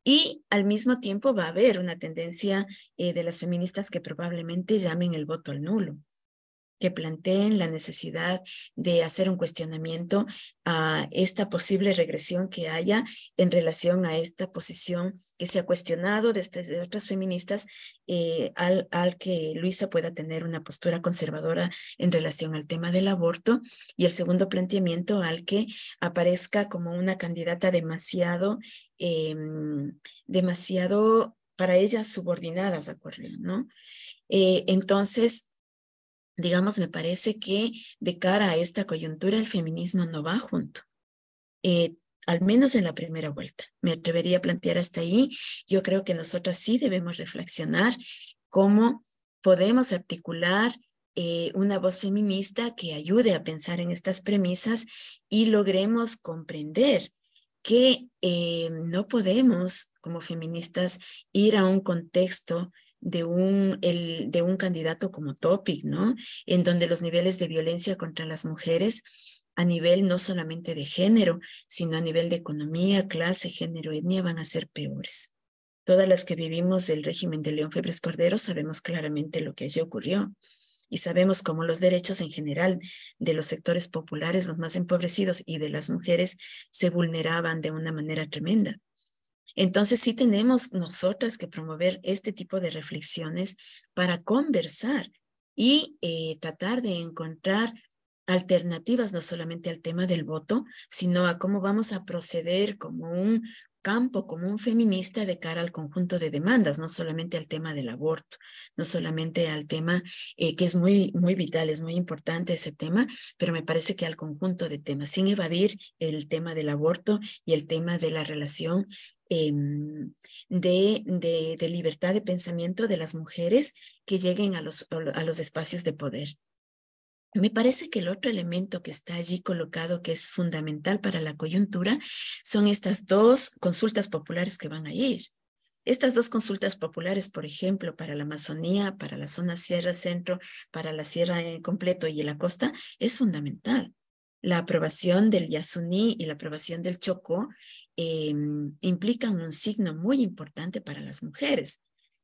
Y al mismo tiempo va a haber una tendencia de las feministas que probablemente llamen el voto al nulo, que planteen la necesidad de hacer un cuestionamiento a esta posible regresión que haya en relación a esta posición que se ha cuestionado desde otras feministas al que Luisa pueda tener una postura conservadora en relación al tema del aborto, y el segundo planteamiento al que aparezca como una candidata demasiado para ellas subordinadas a Correa, ¿no? Entonces, digamos, me parece que de cara a esta coyuntura el feminismo no va junto, al menos en la primera vuelta. Me atrevería a plantear hasta ahí. Yo creo que nosotras sí debemos reflexionar cómo podemos articular una voz feminista que ayude a pensar en estas premisas y logremos comprender que no podemos como feministas ir a un contexto de un candidato como Topic, ¿no? En donde los niveles de violencia contra las mujeres a nivel no solamente de género, sino a nivel de economía, clase, género, etnia, van a ser peores. Todas las que vivimos del régimen de León Febres Cordero sabemos claramente lo que allí ocurrió. Y sabemos cómo los derechos en general de los sectores populares, los más empobrecidos, y de las mujeres se vulneraban de una manera tremenda. Entonces sí tenemos nosotras que promover este tipo de reflexiones para conversar y tratar de encontrar alternativas no solamente al tema del voto, sino a cómo vamos a proceder como un campo común feminista de cara al conjunto de demandas, no solamente al tema del aborto, no solamente al tema que es muy, muy vital, es muy importante ese tema, pero me parece que al conjunto de temas, sin evadir el tema del aborto y el tema de la relación de libertad de pensamiento de las mujeres que lleguen a los espacios de poder. Me parece que el otro elemento que está allí colocado, que es fundamental para la coyuntura, son estas dos consultas populares que van a ir. Estas dos consultas populares, por ejemplo, para la Amazonía, para la zona Sierra Centro, para la Sierra en completo y la costa, es fundamental. La aprobación del Yasuní y la aprobación del Chocó implican un signo muy importante para las mujeres.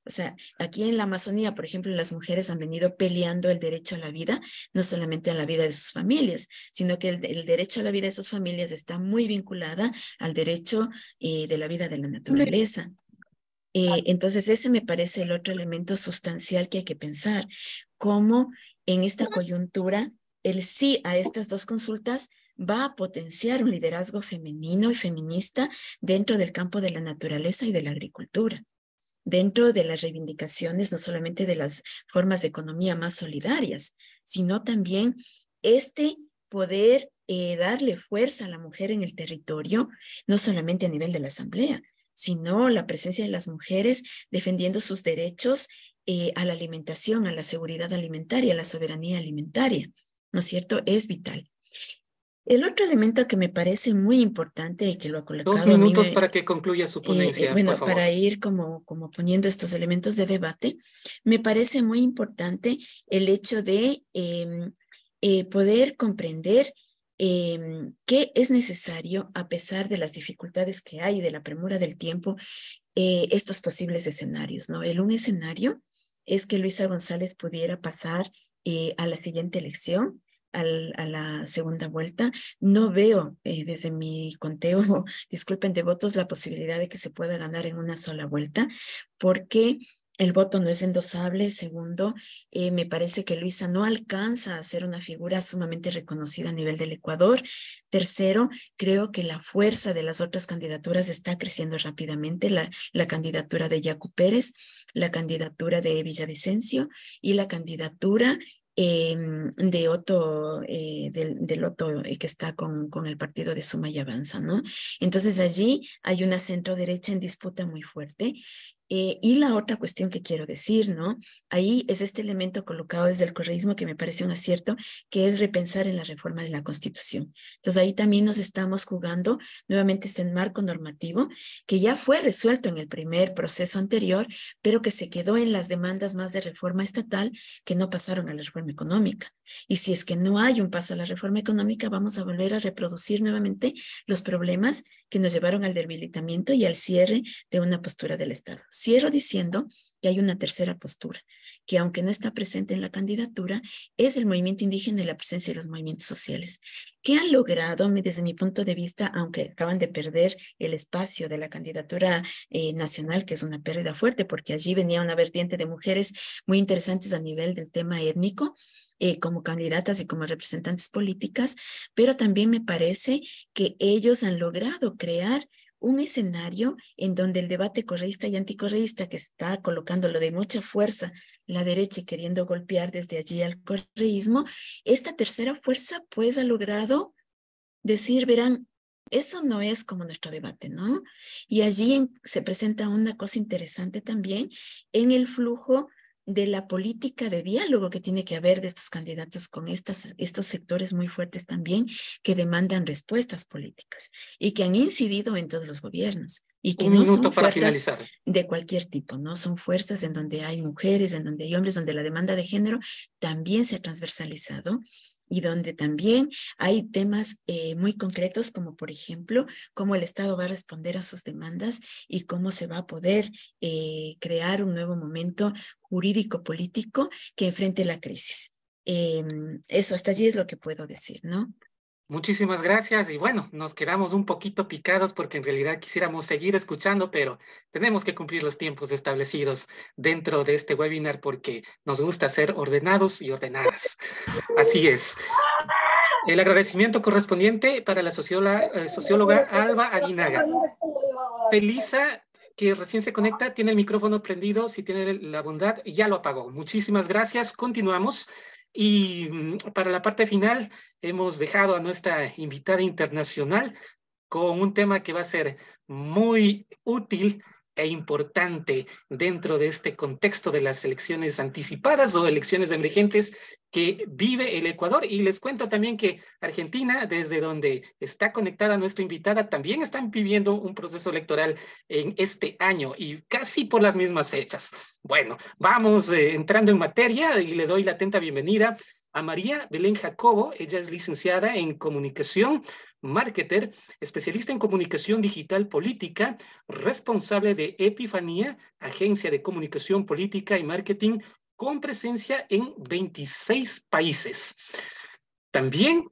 O sea, aquí en la Amazonía, por ejemplo, las mujeres han venido peleando el derecho a la vida, no solamente a la vida de sus familias, sino que el derecho a la vida de sus familias está muy vinculada al derecho de la vida de la naturaleza. Entonces, ese me parece el otro elemento sustancial que hay que pensar, cómo en esta coyuntura el sí a estas dos consultas va a potenciar un liderazgo femenino y feminista dentro del campo de la naturaleza y de la agricultura, dentro de las reivindicaciones no solamente de las formas de economía más solidarias, sino también poder darle fuerza a la mujer en el territorio, no solamente a nivel de la asamblea, sino la presencia de las mujeres defendiendo sus derechos a la alimentación, a la seguridad alimentaria, a la soberanía alimentaria, ¿no es cierto? Es vital. El otro elemento que me parece muy importante y que lo ha 2 colocado a mí minutos para que concluya su ponencia, por bueno, favor. para ir como poniendo estos elementos de debate, me parece muy importante el hecho de poder comprender qué es necesario, a pesar de las dificultades que hay y de la premura del tiempo, estos posibles escenarios, ¿no? Un escenario es que Luisa González pudiera pasar a la siguiente elección, a la segunda vuelta. No veo desde mi conteo, disculpen, de votos, la posibilidad de que se pueda ganar en una sola vuelta, porque el voto no es endosable. Segundo, me parece que Luisa no alcanza a ser una figura sumamente reconocida a nivel del Ecuador. Tercero, creo que la fuerza de las otras candidaturas está creciendo rápidamente. La candidatura de Yacu Pérez, la candidatura de Villavicencio y la candidatura de Otto, del Otto que está con el partido de Suma y Avanza, ¿no? Entonces allí hay una centro derecha en disputa muy fuerte. Y la otra cuestión que quiero decir, ¿no? Ahí es este elemento colocado desde el correísmo que me parece un acierto, que es repensar en la reforma de la Constitución. Entonces ahí también nos estamos jugando nuevamente este marco normativo que ya fue resuelto en el primer proceso anterior, pero que se quedó en las demandas más de reforma estatal que no pasaron a la reforma económica. Y si es que no hay un paso a la reforma económica, vamos a volver a reproducir nuevamente los problemas que nos llevaron al debilitamiento y al cierre de una postura del Estado. Cierro diciendo que hay una tercera postura, que aunque no está presente en la candidatura, es el movimiento indígena y la presencia de los movimientos sociales, que han logrado, desde mi punto de vista, aunque acaban de perder el espacio de la candidatura nacional, que es una pérdida fuerte, porque allí venía una vertiente de mujeres muy interesantes a nivel del tema étnico, como candidatas y como representantes políticas, pero también me parece que ellos han logrado crear un escenario en donde el debate correísta y anticorreísta, que está colocándolo de mucha fuerza la derecha y queriendo golpear desde allí al correísmo, esta tercera fuerza pues ha logrado decir, verán, eso no es como nuestro debate, ¿no? Y allí se presenta una cosa interesante también en el flujo de la política de diálogo que tiene que haber de estos candidatos con estos sectores muy fuertes también que demandan respuestas políticas y que han incidido en todos los gobiernos y que 1 no minuto son para fuerzas finalizar. de cualquier tipo, ¿no? Son fuerzas en donde hay mujeres, en donde hay hombres, donde la demanda de género también se ha transversalizado y donde también hay temas muy concretos, como por ejemplo, cómo el Estado va a responder a sus demandas y cómo se va a poder crear un nuevo momento jurídico-político que enfrente la crisis. Eso hasta allí es lo que puedo decir, ¿no? Muchísimas gracias y bueno, nos quedamos un poquito picados porque en realidad quisiéramos seguir escuchando, pero tenemos que cumplir los tiempos establecidos dentro de este webinar porque nos gusta ser ordenados y ordenadas. Así es. El agradecimiento correspondiente para la socióloga Alba Aguinaga. Felisa, que recién se conecta, tiene el micrófono prendido, si tiene la bondad, ya lo apagó. Muchísimas gracias, continuamos. Y para la parte final hemos dejado a nuestra invitada internacional con un tema que va a ser muy útil e importante dentro de este contexto de las elecciones anticipadas o elecciones emergentes que vive el Ecuador. Y les cuento también que Argentina, desde donde está conectada nuestra invitada, también están viviendo un proceso electoral en este año y casi por las mismas fechas. Bueno, vamos entrando en materia y le doy la atenta bienvenida a María Belén Jacobo. Ella es licenciada en comunicación, marketer, especialista en comunicación digital política, responsable de Epifanía, agencia de comunicación política y marketing con presencia en 26 países. También,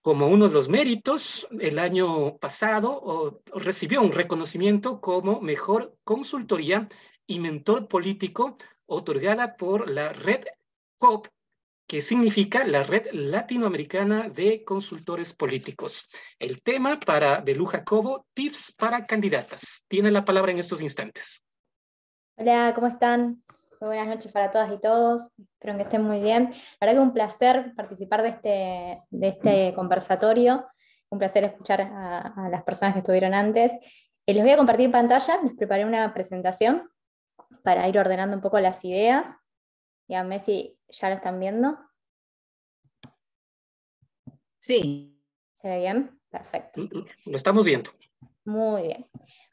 como uno de los méritos, el año pasado recibió un reconocimiento como mejor consultoría y mentor político otorgada por la red COP, que significa la Red Latinoamericana de Consultores Políticos. El tema para Belú Jacobo, tips para candidatas. Tiene la palabra en estos instantes. Hola, ¿cómo están? Muy buenas noches para todas y todos. Espero que estén muy bien. La verdad que un placer participar de este conversatorio. Un placer escuchar a las personas que estuvieron antes. Les voy a compartir pantalla. Les preparé una presentación para ir ordenando un poco las ideas. Díganme si ya la están viendo. Sí. ¿Se ve bien? Perfecto. Lo estamos viendo. Muy bien.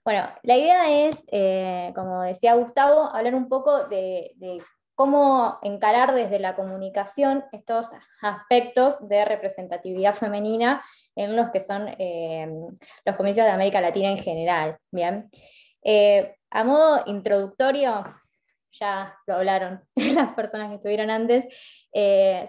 Bueno, la idea es, como decía Gustavo, hablar un poco de cómo encarar desde la comunicación estos aspectos de representatividad femenina en los que son los comicios de América Latina en general. Bien. A modo introductorio, ya lo hablaron las personas que estuvieron antes,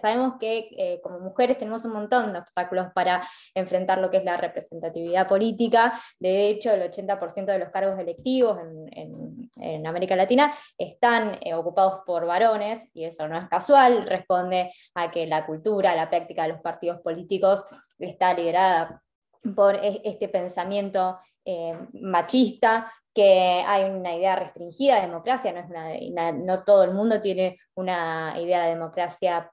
sabemos que como mujeres tenemos un montón de obstáculos para enfrentar lo que es la representatividad política. De hecho, el 80% de los cargos electivos en América Latina están ocupados por varones, y eso no es casual, responde a que la cultura, la práctica de los partidos políticos está liderada por este pensamiento machista, que hay una idea restringida de democracia, no todo el mundo tiene una idea de democracia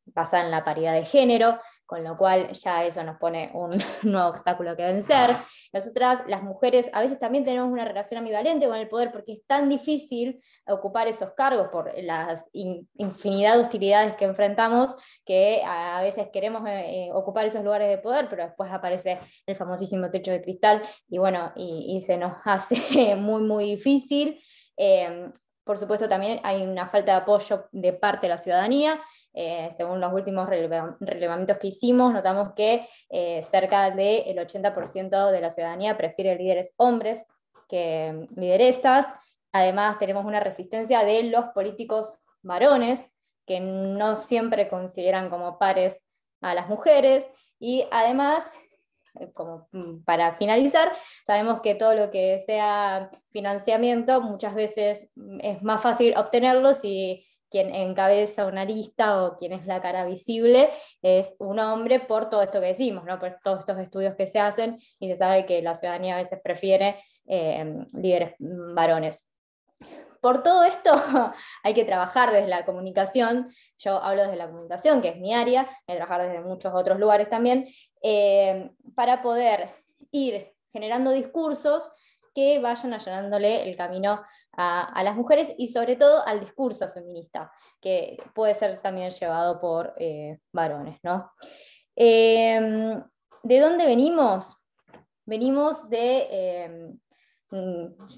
basada en la paridad de género, con lo cual ya eso nos pone un nuevo obstáculo que vencer. Nosotras, las mujeres, a veces también tenemos una relación ambivalente con el poder, porque es tan difícil ocupar esos cargos por la infinidad de hostilidades que enfrentamos, que a veces queremos ocupar esos lugares de poder, pero después aparece el famosísimo techo de cristal, y bueno, y se nos hace muy, muy difícil. Por supuesto, también hay una falta de apoyo de parte de la ciudadanía. Según los últimos relevamientos que hicimos, notamos que cerca del 80% de la ciudadanía prefiere líderes hombres que lideresas. Además, tenemos una resistencia de los políticos varones, que no siempre consideran como pares a las mujeres, y además, como para finalizar, sabemos que todo lo que sea financiamiento muchas veces es más fácil obtenerlo si quien encabeza una lista o quien es la cara visible es un hombre, por todo esto que decimos, ¿no? Por todos estos estudios que se hacen, y se sabe que la ciudadanía a veces prefiere líderes varones. Por todo esto hay que trabajar desde la comunicación. Yo hablo desde la comunicación, que es mi área, hay que trabajar desde muchos otros lugares también, para poder ir generando discursos que vayan allanándole el camino a las mujeres, y sobre todo al discurso feminista, que puede ser también llevado por varones, ¿no? ¿De dónde venimos? Venimos de,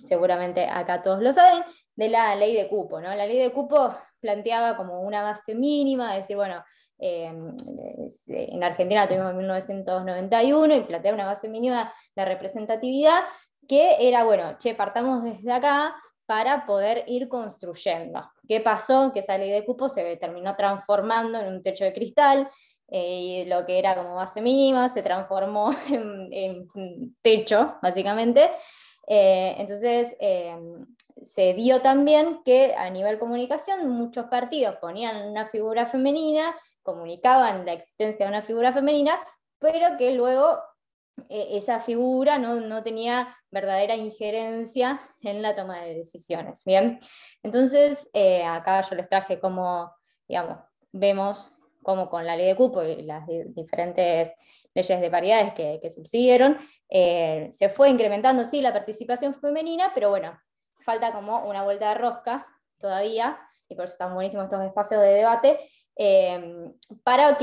seguramente acá todos lo saben, de la ley de cupo, ¿no? La ley de cupo planteaba como una base mínima, decir, bueno, en Argentina tuvimos en 1991 y planteaba una base mínima de representatividad, que era, bueno, partamos desde acá para poder ir construyendo. ¿Qué pasó? Que esa ley de cupo se terminó transformando en un techo de cristal, y lo que era como base mínima se transformó en techo, básicamente. Entonces, se vio también que a nivel comunicación muchos partidos ponían una figura femenina, comunicaban la existencia de una figura femenina, pero que luego esa figura no tenía verdadera injerencia en la toma de decisiones. ¿Bien? Entonces, acá yo les traje cómo, digamos, vemos cómo con la ley de cupo y las diferentes leyes de paridades que subsiguieron, se fue incrementando, sí, la participación femenina, pero bueno, falta como una vuelta de rosca todavía, y por eso están buenísimos estos espacios de debate, para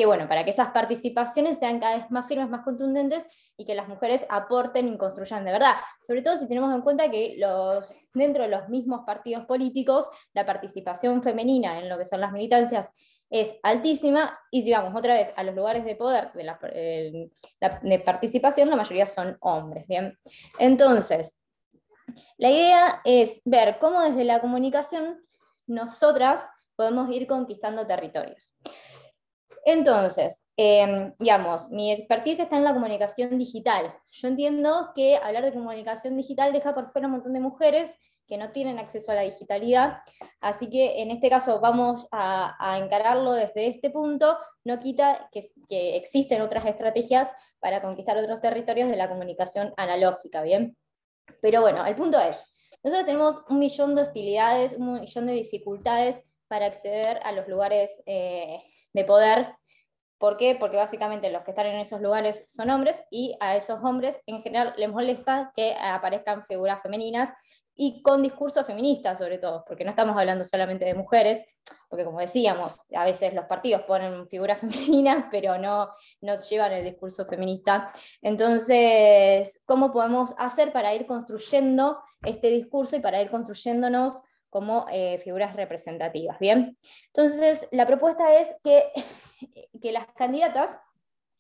que esas participaciones sean cada vez más firmes, más contundentes, y que las mujeres aporten y construyan de verdad. Sobre todo si tenemos en cuenta que dentro de los mismos partidos políticos, la participación femenina en lo que son las militancias es altísima, y si vamos otra vez a los lugares de poder de participación, la mayoría son hombres. ¿Bien? Entonces, la idea es ver cómo desde la comunicación nosotras podemos ir conquistando territorios. Entonces, digamos, mi expertise está en la comunicación digital. Yo entiendo que hablar de comunicación digital deja por fuera un montón de mujeres que no tienen acceso a la digitalidad, así que en este caso vamos a encararlo desde este punto. No quita que existen otras estrategias para conquistar otros territorios de la comunicación analógica, ¿bien? Pero bueno, el punto es, nosotros tenemos un millón de hostilidades, un millón de dificultades para acceder a los lugares de poder. ¿Por qué? Porque básicamente los que están en esos lugares son hombres, y a esos hombres en general les molesta que aparezcan figuras femeninas y con discurso feminista sobre todo, porque no estamos hablando solamente de mujeres, porque como decíamos, a veces los partidos ponen figuras femeninas, pero no llevan el discurso feminista. Entonces, ¿cómo podemos hacer para ir construyendo este discurso y para ir construyéndonos como figuras representativas? Bien, entonces la propuesta es que las candidatas,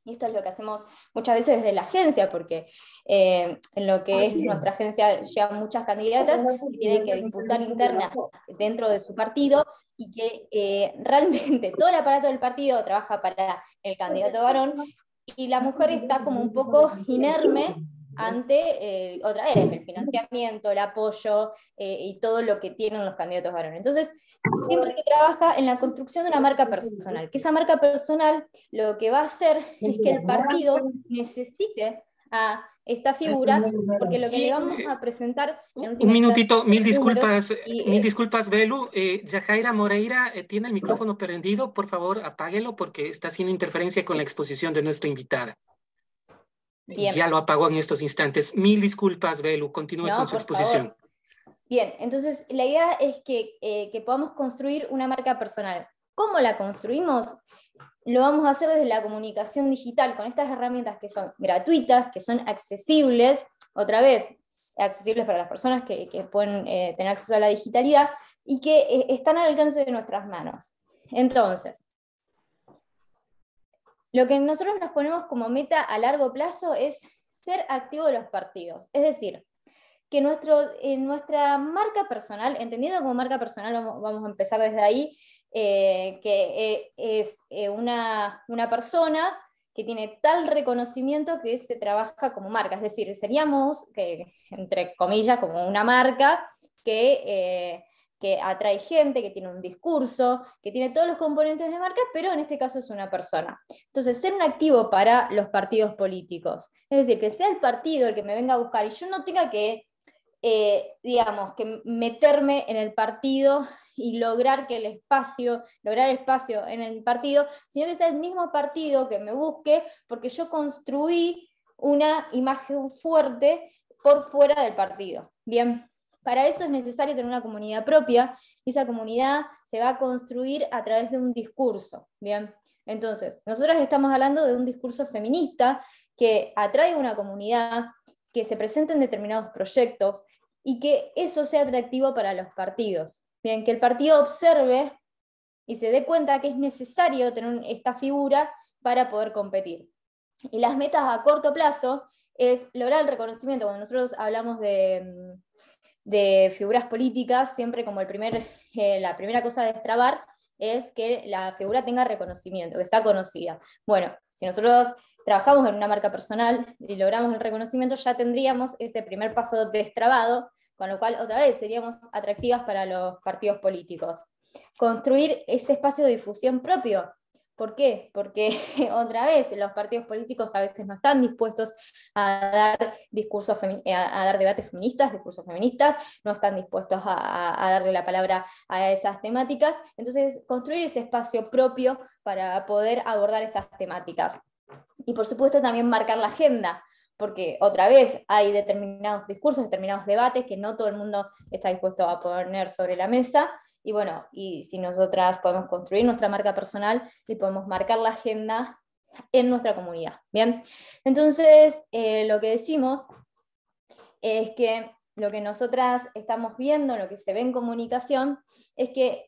y esto es lo que hacemos muchas veces desde la agencia, porque en lo que es nuestra agencia llegan muchas candidatas que tienen que disputar internas dentro de su partido, y que realmente todo el aparato del partido trabaja para el candidato varón, y la mujer está como un poco inerme ante, otra vez, el financiamiento, el apoyo y todo lo que tienen los candidatos varones. Entonces, siempre se trabaja en la construcción de una marca personal, que esa marca personal lo que va a hacer es que el partido necesite a esta figura, porque lo que le vamos a presentar en última un minutito, mil números, disculpas, Belu. Yajaira Moreira tiene el micrófono prendido, por favor apáguelo porque está haciendo interferencia con la exposición de nuestra invitada. Bien. Ya lo apagó en estos instantes. Mil disculpas, Belu, continúe con su exposición. Favor. Bien, entonces la idea es que podamos construir una marca personal. ¿Cómo la construimos? Lo vamos a hacer desde la comunicación digital, con estas herramientas que son gratuitas, que son accesibles, otra vez, accesibles para las personas que pueden tener acceso a la digitalidad, y que están al alcance de nuestras manos. Entonces, lo que nosotros nos ponemos como meta a largo plazo es ser activos de los partidos, es decir, que nuestra marca personal, entendiendo como marca personal, vamos a empezar desde ahí, que es una persona que tiene tal reconocimiento que se trabaja como marca, es decir, seríamos, entre comillas, como una marca que atrae gente, que tiene un discurso, que tiene todos los componentes de marca, pero en este caso es una persona. Entonces, ser un activo para los partidos políticos, es decir, que sea el partido el que me venga a buscar y yo no tenga que digamos, que meterme en el partido y lograr espacio en el partido, sino que sea el mismo partido que me busque, porque yo construí una imagen fuerte por fuera del partido. Bien, para eso es necesario tener una comunidad propia, y esa comunidad se va a construir a través de un discurso. Bien, entonces, nosotros estamos hablando de un discurso feminista que atrae una comunidad, que se presenten determinados proyectos y que eso sea atractivo para los partidos. Bien, que el partido observe y se dé cuenta que es necesario tener esta figura para poder competir. Y las metas a corto plazo es lograr el reconocimiento. Cuando nosotros hablamos de figuras políticas, siempre como la primera cosa a destrabar es que la figura tenga reconocimiento, que sea conocida. Bueno, si nosotros trabajamos en una marca personal y logramos el reconocimiento, ya tendríamos ese primer paso destrabado, con lo cual otra vez seríamos atractivas para los partidos políticos. Construir ese espacio de difusión propio. ¿Por qué? Porque otra vez los partidos políticos a veces no están dispuestos a dar debates feministas, discursos feministas, no están dispuestos a darle la palabra a esas temáticas. Entonces, construir ese espacio propio para poder abordar estas temáticas. Y por supuesto también marcar la agenda, porque otra vez hay determinados discursos, determinados debates que no todo el mundo está dispuesto a poner sobre la mesa. Y bueno, y si nosotras podemos construir nuestra marca personal y podemos marcar la agenda en nuestra comunidad. Bien, entonces lo que decimos es que lo que nosotras estamos viendo, lo que se ve en comunicación, es que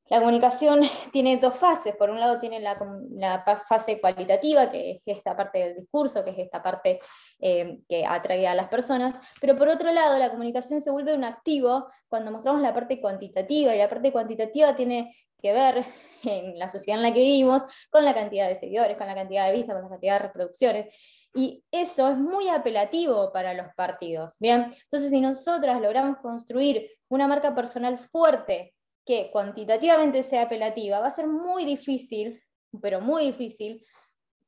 la comunicación tiene dos fases. Por un lado tiene la fase cualitativa, que es esta parte del discurso, que es esta parte que atrae a las personas, pero por otro lado la comunicación se vuelve un activo cuando mostramos la parte cuantitativa, y la parte cuantitativa tiene que ver, en la sociedad en la que vivimos, con la cantidad de seguidores, con la cantidad de vistas, con la cantidad de reproducciones, y eso es muy apelativo para los partidos. Bien, entonces si nosotras logramos construir una marca personal fuerte, que cuantitativamente sea apelativa, va a ser muy difícil, pero muy difícil,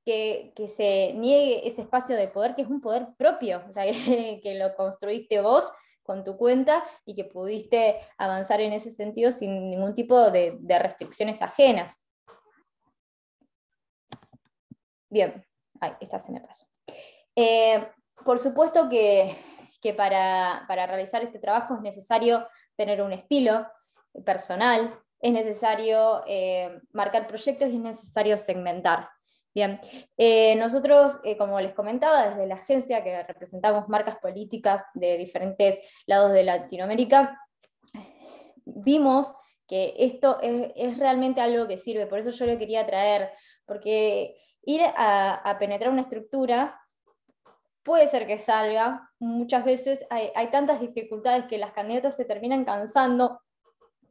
que se niegue ese espacio de poder, que es un poder propio, o sea, que lo construiste vos con tu cuenta y que pudiste avanzar en ese sentido sin ningún tipo de restricciones ajenas. Bien, esta se me pasó. Por supuesto que que para realizar este trabajo es necesario tener un estilo personal, es necesario marcar proyectos y es necesario segmentar. Bien, nosotros, como les comentaba, desde la agencia que representamos marcas políticas de diferentes lados de Latinoamérica, vimos que esto es realmente algo que sirve, por eso yo lo quería traer, porque ir a penetrar una estructura puede ser que salga, muchas veces hay tantas dificultades que las candidatas se terminan cansando,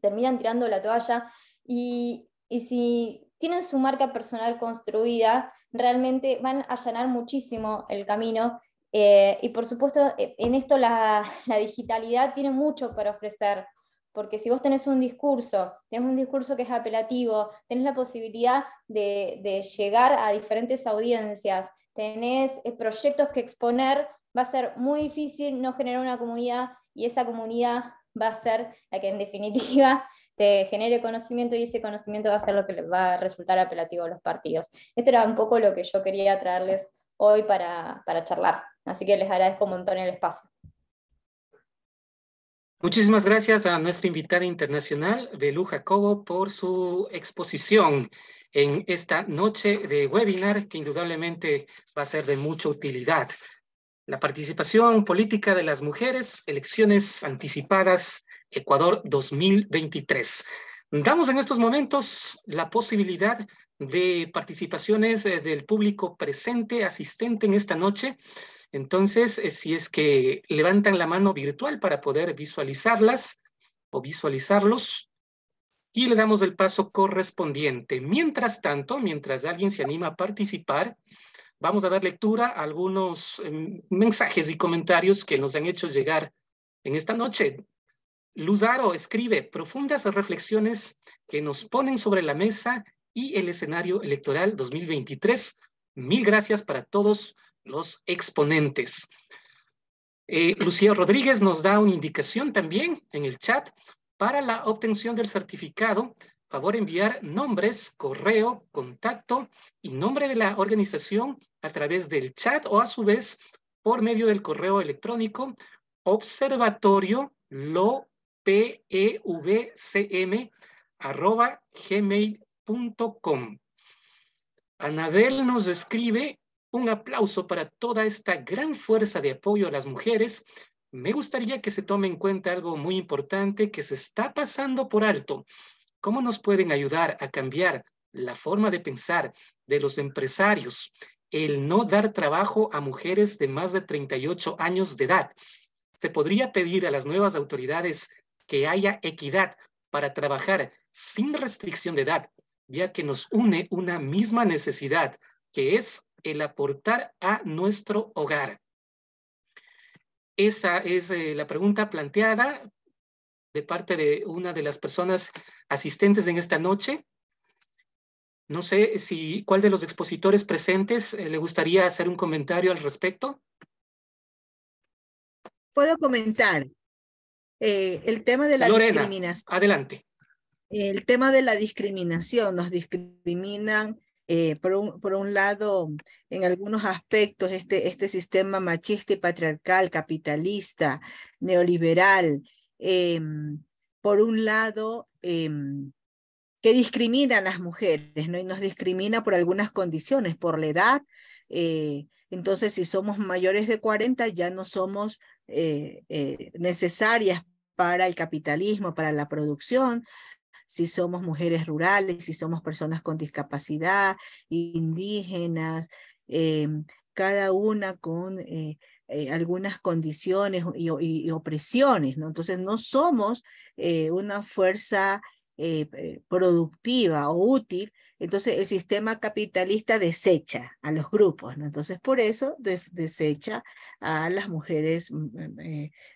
terminan tirando la toalla, y si tienen su marca personal construida, realmente van a allanar muchísimo el camino, y por supuesto en esto la digitalidad tiene mucho para ofrecer, porque si vos tenés un discurso que es apelativo, tenés la posibilidad de llegar a diferentes audiencias, tenés proyectos que exponer, va a ser muy difícil no generar una comunidad, y esa comunidad va a ser la que en definitiva te genere conocimiento, y ese conocimiento va a ser lo que les va a resultar apelativo a los partidos. Esto era un poco lo que yo quería traerles hoy para charlar, así que les agradezco un montón el espacio. Muchísimas gracias a nuestra invitada internacional, Belú Jacobo, por su exposición en esta noche de webinar que indudablemente va a ser de mucha utilidad. La participación política de las mujeres, elecciones anticipadas, Ecuador 2023. Damos en estos momentos la posibilidad de participaciones del público presente, asistente en esta noche. Entonces, si es que levantan la mano virtual para poder visualizarlas o visualizarlos, y le damos el paso correspondiente. Mientras tanto, mientras alguien se anima a participar, vamos a dar lectura a algunos mensajes y comentarios que nos han hecho llegar en esta noche. Luzaro escribe profundas reflexiones que nos ponen sobre la mesa y el escenario electoral 2023. Mil gracias para todos los exponentes. Lucía Rodríguez nos da una indicación también en el chat para la obtención del certificado. Favor enviar nombres, correo, contacto y nombre de la organización a través del chat o a su vez por medio del correo electrónico observatoriopevcm@gmail.com. Anabel nos escribe: un aplauso para toda esta gran fuerza de apoyo a las mujeres. Me gustaría que se tome en cuenta algo muy importante que se está pasando por alto. ¿Cómo nos pueden ayudar a cambiar la forma de pensar de los empresarios? El no dar trabajo a mujeres de más de 38 años de edad. Se podría pedir a las nuevas autoridades que haya equidad para trabajar sin restricción de edad, ya que nos une una misma necesidad, que es el aportar a nuestro hogar. Esa es la pregunta planteada de parte de una de las personas asistentes en esta noche. No sé cuál de los expositores presentes le gustaría hacer un comentario al respecto. Puedo comentar. El tema de la Lorena, discriminación. adelante. El tema de la discriminación, nos discriminan por un lado, en algunos aspectos, este sistema machista y patriarcal, capitalista, neoliberal, por un lado, que discrimina a las mujeres, ¿no? Y nos discrimina por algunas condiciones, por la edad. Entonces, si somos mayores de 40, ya no somos necesarias para el capitalismo, para la producción. Si somos mujeres rurales, si somos personas con discapacidad, indígenas, cada una con algunas condiciones y opresiones, ¿no? Entonces no somos una fuerza productiva o útil. Entonces el sistema capitalista desecha a los grupos, ¿no? Entonces por eso desecha a las mujeres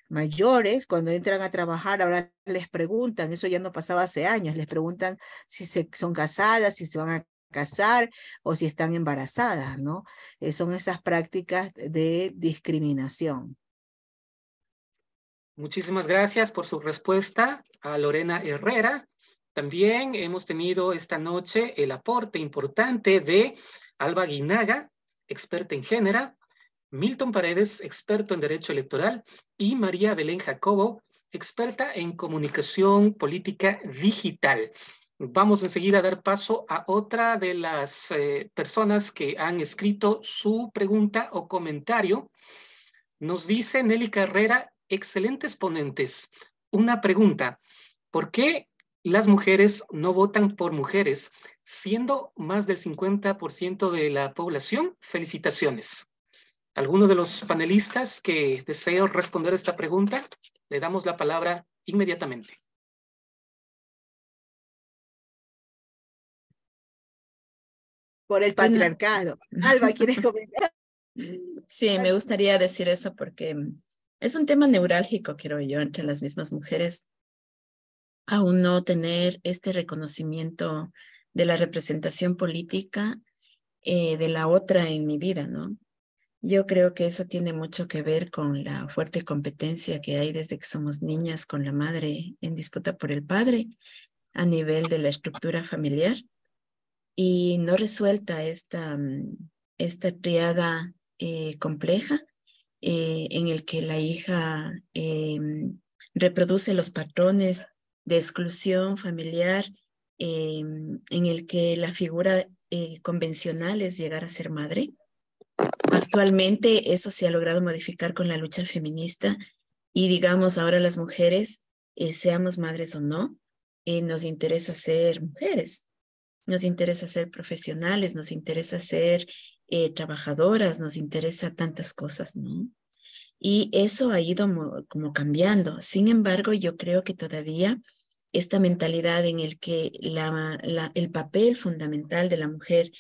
mayores. Cuando entran a trabajar, ahora les preguntan, eso ya no pasaba hace años, les preguntan si son casadas, si se van a casar o si están embarazadas, ¿no? Son esas prácticas de discriminación. Muchísimas gracias por su respuesta a Lorena Herrera. También hemos tenido esta noche el aporte importante de Alba Guinaga, experta en género, Milton Paredes, experto en Derecho Electoral, y María Belén Jacobo, experta en Comunicación Política Digital. Vamos enseguida a dar paso a otra de las personas que han escrito su pregunta o comentario. Nos dice Nelly Carrera, excelentes ponentes. Una pregunta, ¿por qué las mujeres no votan por mujeres, siendo más del 50% de la población? Felicitaciones. ¿Alguno de los panelistas que desee responder esta pregunta? Le damos la palabra inmediatamente. Por el patriarcado. Alba, ¿quieres comentar? Sí, me gustaría decir eso porque es un tema neurálgico, creo yo, entre las mismas mujeres, aún no tener este reconocimiento de la representación política de la otra en mi vida, ¿no? Yo creo que eso tiene mucho que ver con la fuerte competencia que hay desde que somos niñas con la madre en disputa por el padre a nivel de la estructura familiar y no resuelta esta triada compleja en el que la hija reproduce los patrones de exclusión familiar, en el que la figura convencional es llegar a ser madre. Actualmente eso se ha logrado modificar con la lucha feminista y digamos ahora las mujeres, seamos madres o no, nos interesa ser mujeres, nos interesa ser profesionales, nos interesa ser trabajadoras, nos interesa tantas cosas, ¿no? Y eso ha ido como cambiando. Sin embargo, yo creo que todavía esta mentalidad en el que el papel fundamental de la mujer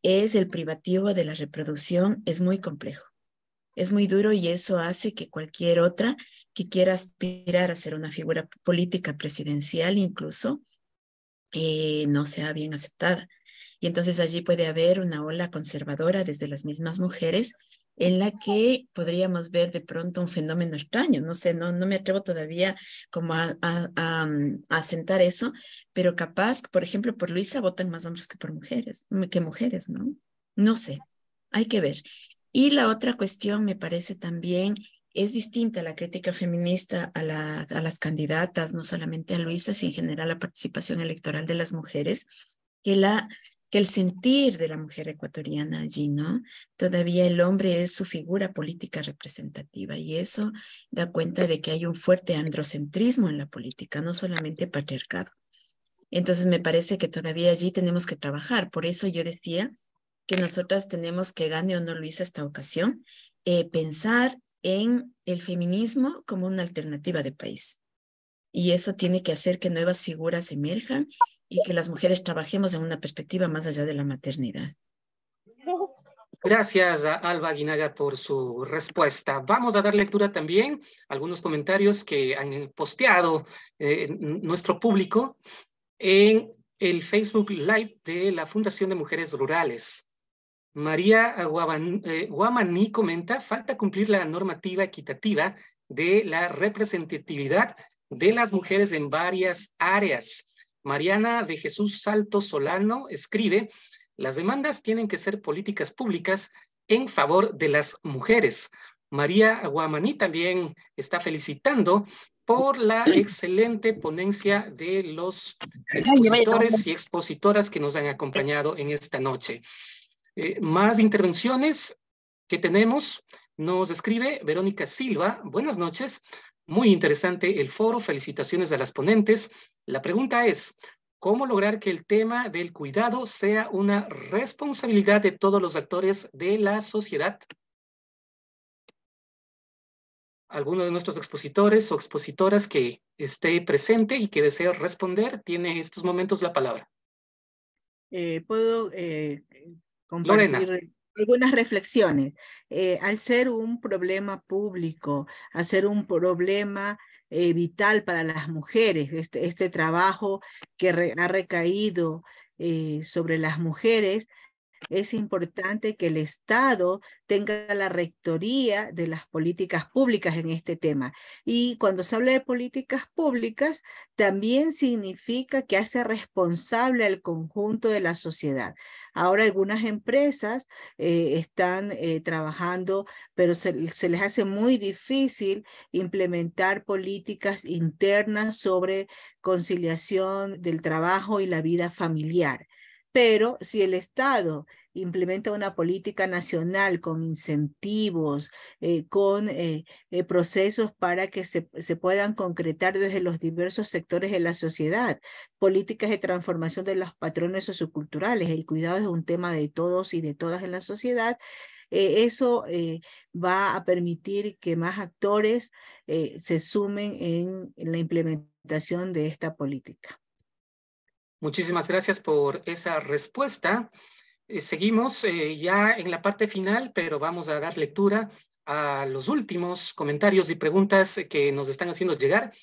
es el privativo de la reproducción es muy complejo. Es muy duro y eso hace que cualquier otra que quiera aspirar a ser una figura política presidencial incluso no sea bien aceptada. Y entonces allí puede haber una ola conservadora desde las mismas mujeres en la que podríamos ver de pronto un fenómeno extraño. No sé, no me atrevo todavía como a asentar eso, pero capaz, por ejemplo, por Luisa votan más hombres que mujeres, ¿no? No sé, hay que ver. Y la otra cuestión me parece también es distinta la crítica feminista a las candidatas, no solamente a Luisa, sino en general la participación electoral de las mujeres, que el sentir de la mujer ecuatoriana allí, ¿no? Todavía el hombre es su figura política representativa y eso da cuenta de que hay un fuerte androcentrismo en la política, no solamente patriarcado. Entonces me parece que todavía allí tenemos que trabajar. Por eso yo decía que nosotras tenemos que, gane o no Luisa esta ocasión, pensar en el feminismo como una alternativa de país. Y eso tiene que hacer que nuevas figuras emerjan y que las mujeres trabajemos en una perspectiva más allá de la maternidad. Gracias a Alba Aguinaga por su respuesta. Vamos a dar lectura también a algunos comentarios que han posteado nuestro público en el Facebook Live de la Fundación de Mujeres Rurales. María Guamaní comenta, falta cumplir la normativa equitativa de la representatividad de las mujeres en varias áreas. Mariana de Jesús Salto Solano escribe, las demandas tienen que ser políticas públicas en favor de las mujeres. María Guamaní también está felicitando por la excelente ponencia de los expositores y expositoras que nos han acompañado en esta noche. Más intervenciones que tenemos. Nos escribe Verónica Silva. Buenas noches. Muy interesante el foro. Felicitaciones a las ponentes. La pregunta es, ¿cómo lograr que el tema del cuidado sea una responsabilidad de todos los actores de la sociedad? ¿Alguno de nuestros expositores o expositoras que esté presente y que desee responder tiene en estos momentos la palabra? Puedo compartir Lorena. Algunas reflexiones. Al ser un problema público, al ser un problema vital para las mujeres, este trabajo que ha recaído sobre las mujeres, es importante que el Estado tenga la rectoría de las políticas públicas en este tema. Y cuando se habla de políticas públicas, también significa que hace responsable al conjunto de la sociedad. Ahora algunas empresas están trabajando, pero se les hace muy difícil implementar políticas internas sobre conciliación del trabajo y la vida familiar. Pero si el Estado implementa una política nacional con incentivos, con procesos para que se puedan concretar desde los diversos sectores de la sociedad, políticas de transformación de los patrones socioculturales, el cuidado es un tema de todos y de todas en la sociedad, eso va a permitir que más actores se sumen en la implementación de esta política. Muchísimas gracias por esa respuesta. Seguimos ya en la parte final, pero vamos a dar lectura a los últimos comentarios y preguntas que nos están haciendo llegar.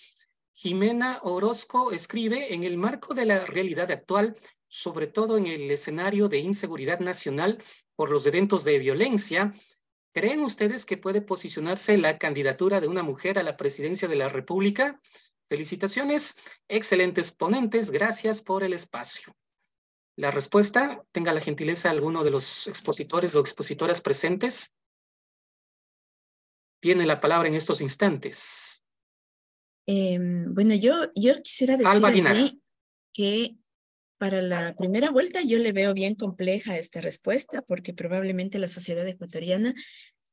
Jimena Orozco escribe: en el marco de la realidad actual, sobre todo en el escenario de inseguridad nacional por los eventos de violencia, ¿creen ustedes que puede posicionarse la candidatura de una mujer a la presidencia de la República? Felicitaciones, excelentes ponentes, gracias por el espacio. La respuesta, tenga la gentileza alguno de los expositores o expositoras presentes. Tiene la palabra en estos instantes. Bueno, yo quisiera decir Alba Guinaga. allí que para la primera vuelta yo le veo bien compleja esta respuesta, porque probablemente la sociedad ecuatoriana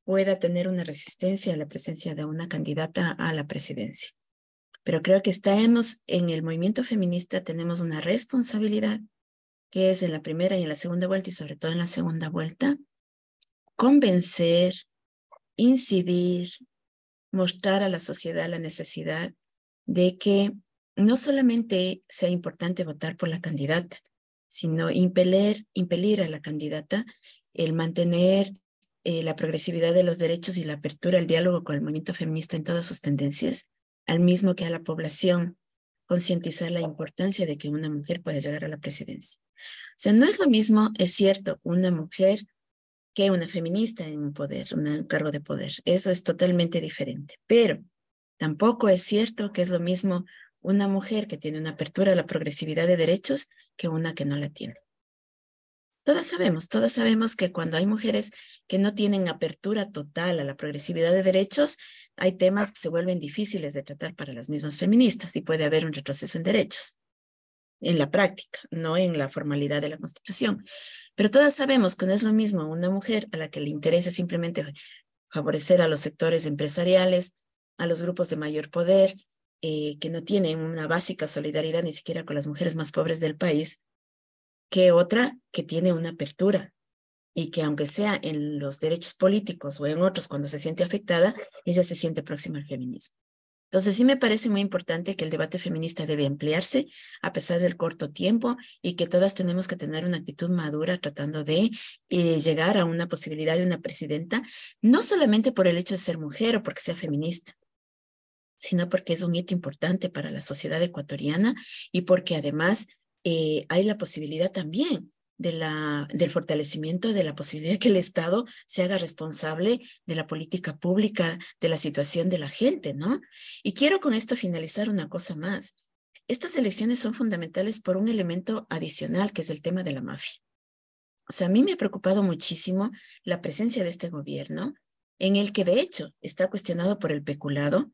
pueda tener una resistencia a la presencia de una candidata a la presidencia. Pero creo que estamos en el movimiento feminista, tenemos una responsabilidad, que es en la primera y en la segunda vuelta, y sobre todo en la segunda vuelta, convencer, incidir, mostrar a la sociedad la necesidad de que no solamente sea importante votar por la candidata, sino impelir a la candidata el mantener la progresividad de los derechos y la apertura al diálogo con el movimiento feminista en todas sus tendencias, al mismo que a la población concientizar la importancia de que una mujer pueda llegar a la presidencia. O sea, no es lo mismo, es cierto, una mujer que una feminista en un poder, un cargo de poder. Eso es totalmente diferente. Pero tampoco es cierto que es lo mismo una mujer que tiene una apertura a la progresividad de derechos que una que no la tiene. Todas sabemos que cuando hay mujeres que no tienen apertura total a la progresividad de derechos, hay temas que se vuelven difíciles de tratar para las mismas feministas y puede haber un retroceso en derechos, en la práctica, no en la formalidad de la Constitución. Pero todas sabemos que no es lo mismo una mujer a la que le interesa simplemente favorecer a los sectores empresariales, a los grupos de mayor poder, que no tienen una básica solidaridad ni siquiera con las mujeres más pobres del país, que otra que tiene una apertura y que aunque sea en los derechos políticos o en otros cuando se siente afectada, ella se siente próxima al feminismo. Entonces sí me parece muy importante que el debate feminista debe ampliarse a pesar del corto tiempo y que todas tenemos que tener una actitud madura tratando de llegar a una posibilidad de una presidenta, no solamente por el hecho de ser mujer o porque sea feminista, sino porque es un hito importante para la sociedad ecuatoriana y porque además hay la posibilidad también del fortalecimiento de la posibilidad de que el Estado se haga responsable de la política pública, de la situación de la gente, ¿no? Y quiero con esto finalizar una cosa más. Estas elecciones son fundamentales por un elemento adicional, que es el tema de la mafia. O sea, a mí me ha preocupado muchísimo la presencia de este gobierno, en el que de hecho está cuestionado por el peculado,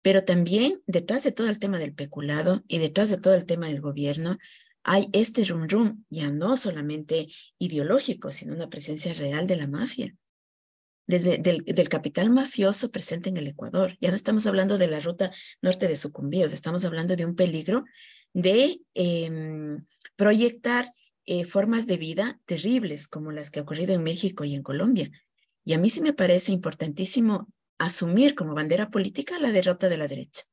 pero también detrás de todo el tema del peculado y detrás de todo el tema del gobierno, hay este rum ya no solamente ideológico, sino una presencia real de la mafia, del capital mafioso presente en el Ecuador. Ya no estamos hablando de la ruta norte de Sucumbíos, estamos hablando de un peligro de proyectar formas de vida terribles como las que ha ocurrido en México y en Colombia. Y a mí sí me parece importantísimo asumir como bandera política la derrota de la derecha.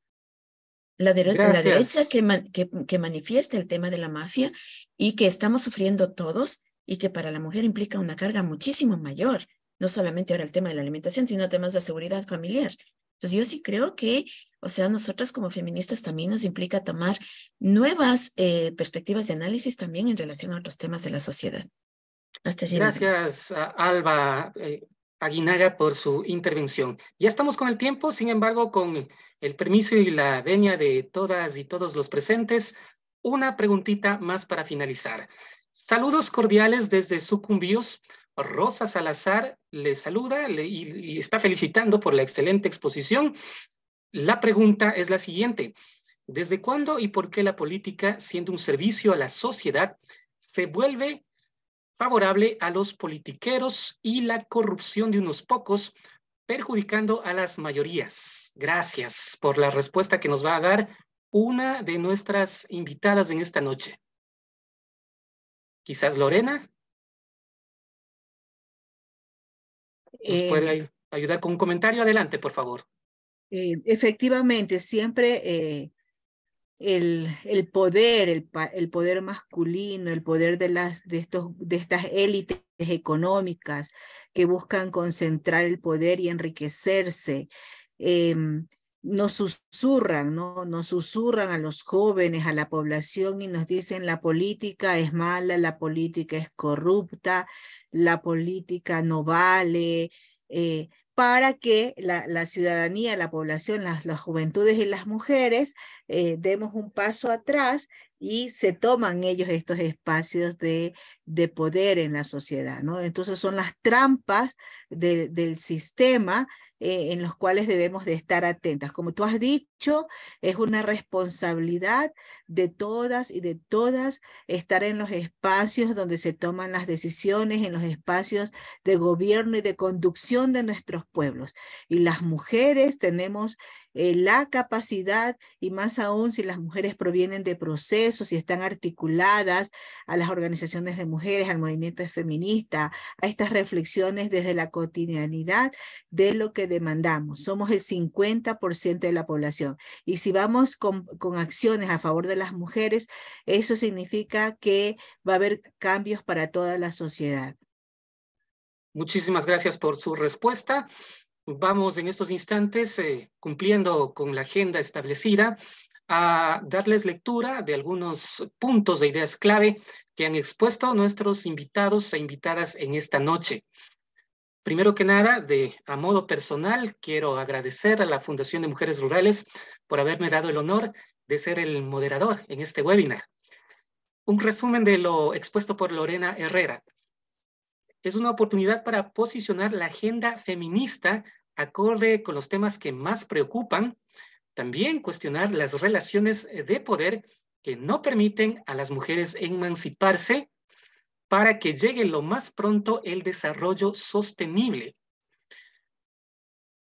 La derecha que manifiesta el tema de la mafia y que estamos sufriendo todos y que para la mujer implica una carga muchísimo mayor, no solamente ahora el tema de la alimentación, sino temas de seguridad familiar. Entonces yo sí creo que, o sea, nosotras como feministas también nos implica tomar nuevas perspectivas de análisis también en relación a otros temas de la sociedad. Hasta allí. Gracias, Alba Aguinaga, por su intervención. Ya estamos con el tiempo, sin embargo, con el permiso y la venia de todas y todos los presentes, una preguntita más para finalizar. Saludos cordiales desde Sucumbíos. Rosa Salazar le saluda y está felicitando por la excelente exposición. La pregunta es la siguiente. ¿Desde cuándo y por qué la política, siendo un servicio a la sociedad, se vuelve favorable a los politiqueros y la corrupción de unos pocos, perjudicando a las mayorías? Gracias por la respuesta que nos va a dar una de nuestras invitadas en esta noche. Quizás Lorena. ¿Nos puede ayudar con un comentario? Adelante, por favor. Efectivamente, siempre el poder, el poder masculino, el poder de estas élites económicas que buscan concentrar el poder y enriquecerse, nos susurran, ¿no? Nos susurran a los jóvenes, a la población, y nos dicen la política es mala, la política es corrupta, la política no vale, para que la ciudadanía, la población, las juventudes y las mujeres demos un paso atrás y se toman ellos estos espacios de poder en la sociedad, ¿no? Entonces son las trampas del sistema en los cuales debemos de estar atentas. Como tú has dicho, es una responsabilidad de todas y de todas estar en los espacios donde se toman las decisiones, en los espacios de gobierno y de conducción de nuestros pueblos. Y las mujeres tenemos la capacidad, y más aún si las mujeres provienen de procesos y están articuladas a las organizaciones de mujeres, al movimiento feminista, a estas reflexiones desde la cotidianidad de lo que demandamos. Somos el 50% de la población, y si vamos con acciones a favor de las mujeres, eso significa que va a haber cambios para toda la sociedad. Muchísimas gracias por su respuesta. Vamos en estos instantes, cumpliendo con la agenda establecida, a darles lectura de algunos puntos de ideas clave que han expuesto nuestros invitados e invitadas en esta noche. Primero que nada, a modo personal, quiero agradecer a la Fundación de Mujeres Rurales por haberme dado el honor de ser el moderador en este webinar. Un resumen de lo expuesto por Lorena Herrera. Es una oportunidad para posicionar la agenda feminista acorde con los temas que más preocupan, también cuestionar las relaciones de poder que no permiten a las mujeres emanciparse para que llegue lo más pronto el desarrollo sostenible.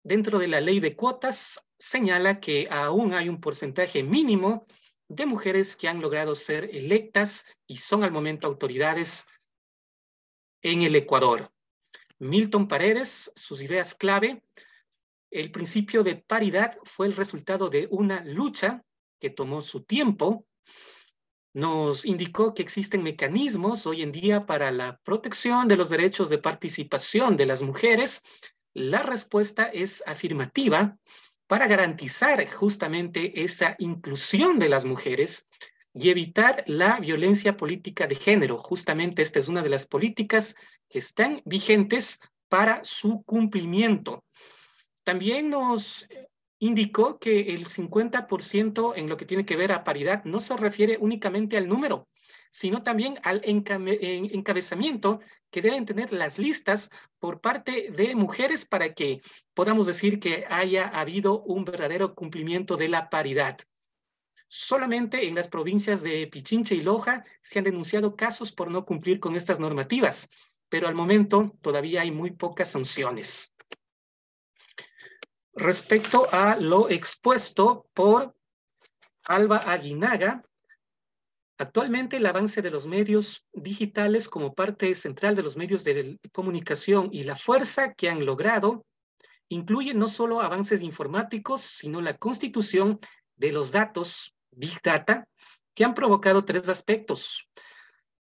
Dentro de la ley de cuotas señala que aún hay un porcentaje mínimo de mujeres que han logrado ser electas y son al momento autoridades en el Ecuador. Milton Paredes, sus ideas clave: el principio de paridad fue el resultado de una lucha que tomó su tiempo. Nos indicó que existen mecanismos hoy en día para la protección de los derechos de participación de las mujeres. La respuesta es afirmativa para garantizar justamente esa inclusión de las mujeres y evitar la violencia política de género. Justamente esta es una de las políticas que están vigentes para su cumplimiento. También nos indicó que el 50% en lo que tiene que ver a paridad no se refiere únicamente al número, sino también al encabezamiento que deben tener las listas por parte de mujeres para que podamos decir que haya habido un verdadero cumplimiento de la paridad. Solamente en las provincias de Pichincha y Loja se han denunciado casos por no cumplir con estas normativas, pero al momento todavía hay muy pocas sanciones. Respecto a lo expuesto por Alba Aguinaga, actualmente el avance de los medios digitales como parte central de los medios de comunicación y la fuerza que han logrado incluye no solo avances informáticos, sino la constitución de los datos, Big Data, que han provocado tres aspectos: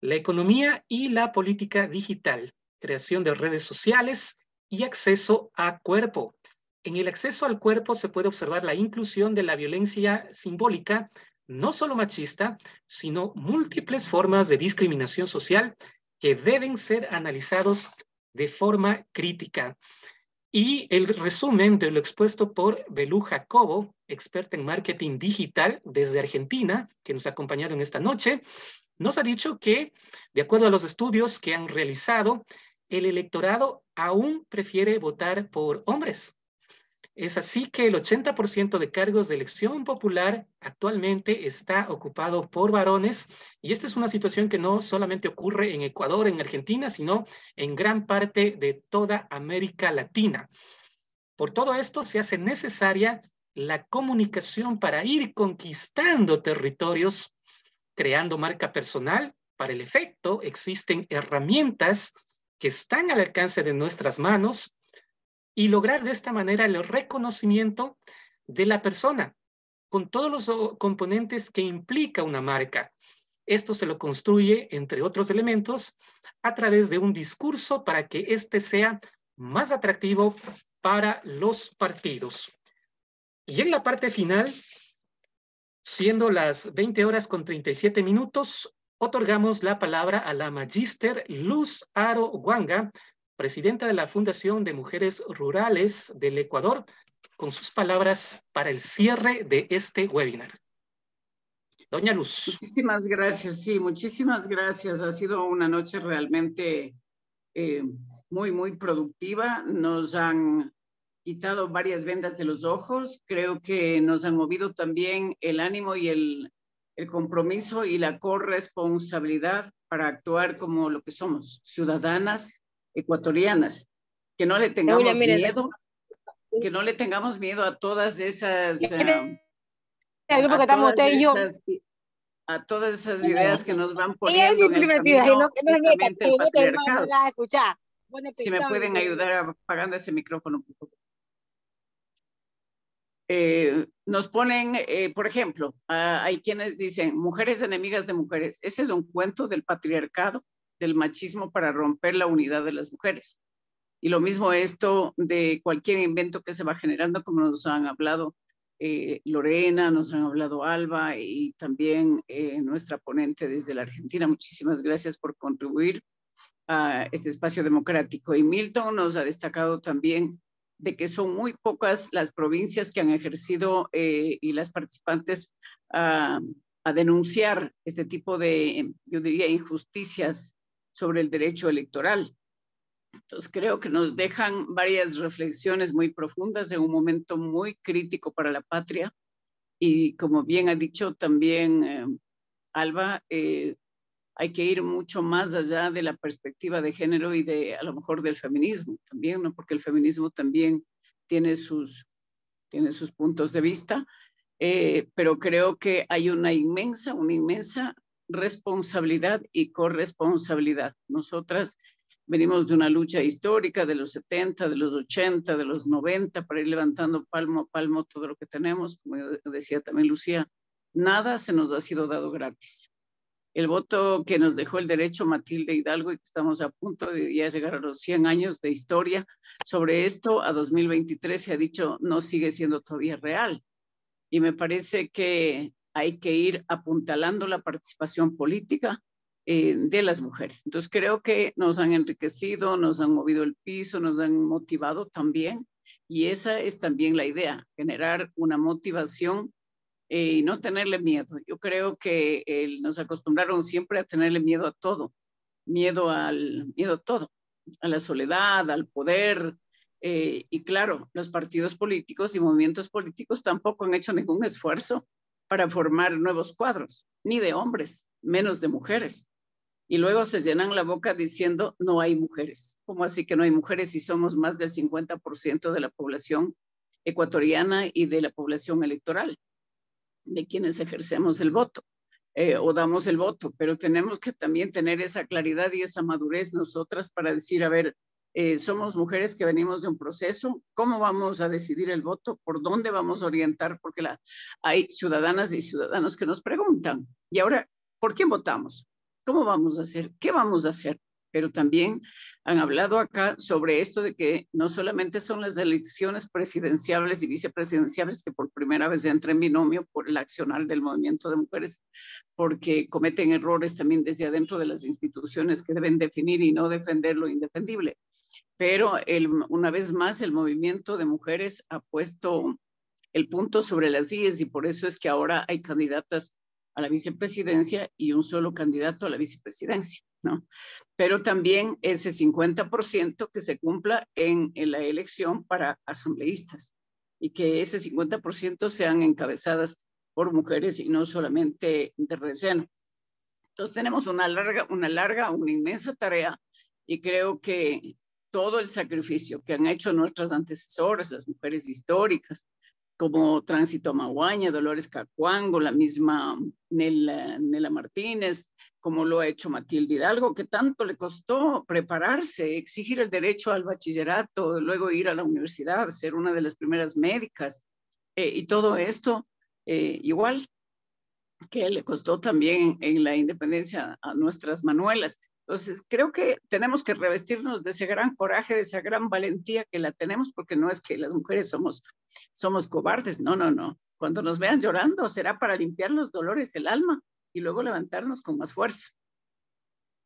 la economía y la política digital, creación de redes sociales y acceso a cuerpo. En el acceso al cuerpo se puede observar la inclusión de la violencia simbólica, no solo machista, sino múltiples formas de discriminación social que deben ser analizados de forma crítica. Y el resumen de lo expuesto por Belú Jacobo, experta en marketing digital desde Argentina, que nos ha acompañado en esta noche, nos ha dicho que, de acuerdo a los estudios que han realizado, el electorado aún prefiere votar por hombres. Es así que el 80% de cargos de elección popular actualmente está ocupado por varones, y esta es una situación que no solamente ocurre en Ecuador, en Argentina, sino en gran parte de toda América Latina. Por todo esto se hace necesaria la comunicación para ir conquistando territorios, creando marca personal. Para el efecto, existen herramientas que están al alcance de nuestras manos, y lograr de esta manera el reconocimiento de la persona con todos los componentes que implica una marca. Esto se lo construye, entre otros elementos, a través de un discurso para que éste sea más atractivo para los partidos. Y en la parte final, siendo las 20:37, otorgamos la palabra a la magíster Luz Aro Huanga, presidenta de la Fundación de Mujeres Rurales del Ecuador, con sus palabras para el cierre de este webinar. Doña Luz. Muchísimas gracias, sí, muchísimas gracias. Ha sido una noche realmente muy productiva. Nos han quitado varias vendas de los ojos. Creo que nos han movido también el ánimo y el compromiso y la corresponsabilidad para actuar como lo que somos, ciudadanas ecuatorianas, que no le tengamos miedo, que no le tengamos miedo a todas esas a todas esas ideas que nos van poniendo en el camino, justamente el patriarcado. Si me pueden ayudar apagando ese micrófono un poco. Nos ponen, por ejemplo, hay quienes dicen mujeres enemigas de mujeres. Ese es un cuento del patriarcado, del machismo para romper la unidad de las mujeres. Y lo mismo esto de cualquier invento que se va generando, como nos han hablado Lorena, nos han hablado Alba y también nuestra ponente desde la Argentina. Muchísimas gracias por contribuir a este espacio democrático. Y Milton nos ha destacado también de que son muy pocas las provincias que han ejercido y las participantes a denunciar este tipo de, yo diría, injusticias sobre el derecho electoral. Entonces creo que nos dejan varias reflexiones muy profundas en un momento muy crítico para la patria. Y como bien ha dicho también Alba, hay que ir mucho más allá de la perspectiva de género y de a lo mejor del feminismo también, ¿no? Porque el feminismo también tiene sus puntos de vista, pero creo que hay una inmensa responsabilidad y corresponsabilidad. Nosotras venimos de una lucha histórica de los 70, de los 80, de los 90, para ir levantando palmo a palmo todo lo que tenemos. Como decía también Lucía, nada se nos ha sido dado gratis. El voto que nos dejó el derecho Matilde Hidalgo, y que estamos a punto de ya llegar a los 100 años de historia sobre esto, a 2023 se ha dicho no sigue siendo todavía real. Y me parece que hay que ir apuntalando la participación política de las mujeres. Entonces creo que nos han enriquecido, nos han movido el piso, nos han motivado también, y esa es también la idea, generar una motivación y no tenerle miedo. Yo creo que nos acostumbraron siempre a tenerle miedo a todo, miedo a todo, a la soledad, al poder, y claro, los partidos políticos y movimientos políticos tampoco han hecho ningún esfuerzo para formar nuevos cuadros, ni de hombres, menos de mujeres. Y luego se llenan la boca diciendo no hay mujeres. ¿Cómo así que no hay mujeres si somos más del 50% de la población ecuatoriana y de la población electoral, de quienes ejercemos el voto o damos el voto? Pero tenemos que también tener esa claridad y esa madurez nosotras para decir, a ver, somos mujeres que venimos de un proceso, ¿cómo vamos a decidir el voto? ¿Por dónde vamos a orientar? Porque hay ciudadanas y ciudadanos que nos preguntan, ¿y ahora por quién votamos? ¿Cómo vamos a hacer? ¿Qué vamos a hacer? Pero también han hablado acá sobre esto de que no solamente son las elecciones presidenciales y vicepresidenciales, que por primera vez entra en binomio por el accionar del movimiento de mujeres, porque cometen errores también desde adentro de las instituciones que deben definir y no defender lo indefendible. Pero una vez más el movimiento de mujeres ha puesto el punto sobre las IES, y por eso es que ahora hay candidatas a la vicepresidencia y un solo candidato a la vicepresidencia, ¿no? Pero también ese 50% que se cumpla en la elección para asambleístas y que ese 50% sean encabezadas por mujeres y no solamente de relleno. Entonces tenemos una inmensa tarea y creo que todo el sacrificio que han hecho nuestras antecesoras, las mujeres históricas, como Tránsito Maguaña, Dolores Cacuango, la misma Nela Martínez, como lo ha hecho Matilde Hidalgo, que tanto le costó prepararse, exigir el derecho al bachillerato, luego ir a la universidad, ser una de las primeras médicas, y todo esto igual que le costó también en la independencia a nuestras Manuelas. Entonces, creo que tenemos que revestirnos de ese gran coraje, de esa gran valentía que la tenemos, porque no es que las mujeres somos cobardes, no, no, no. Cuando nos vean llorando será para limpiar los dolores del alma y luego levantarnos con más fuerza.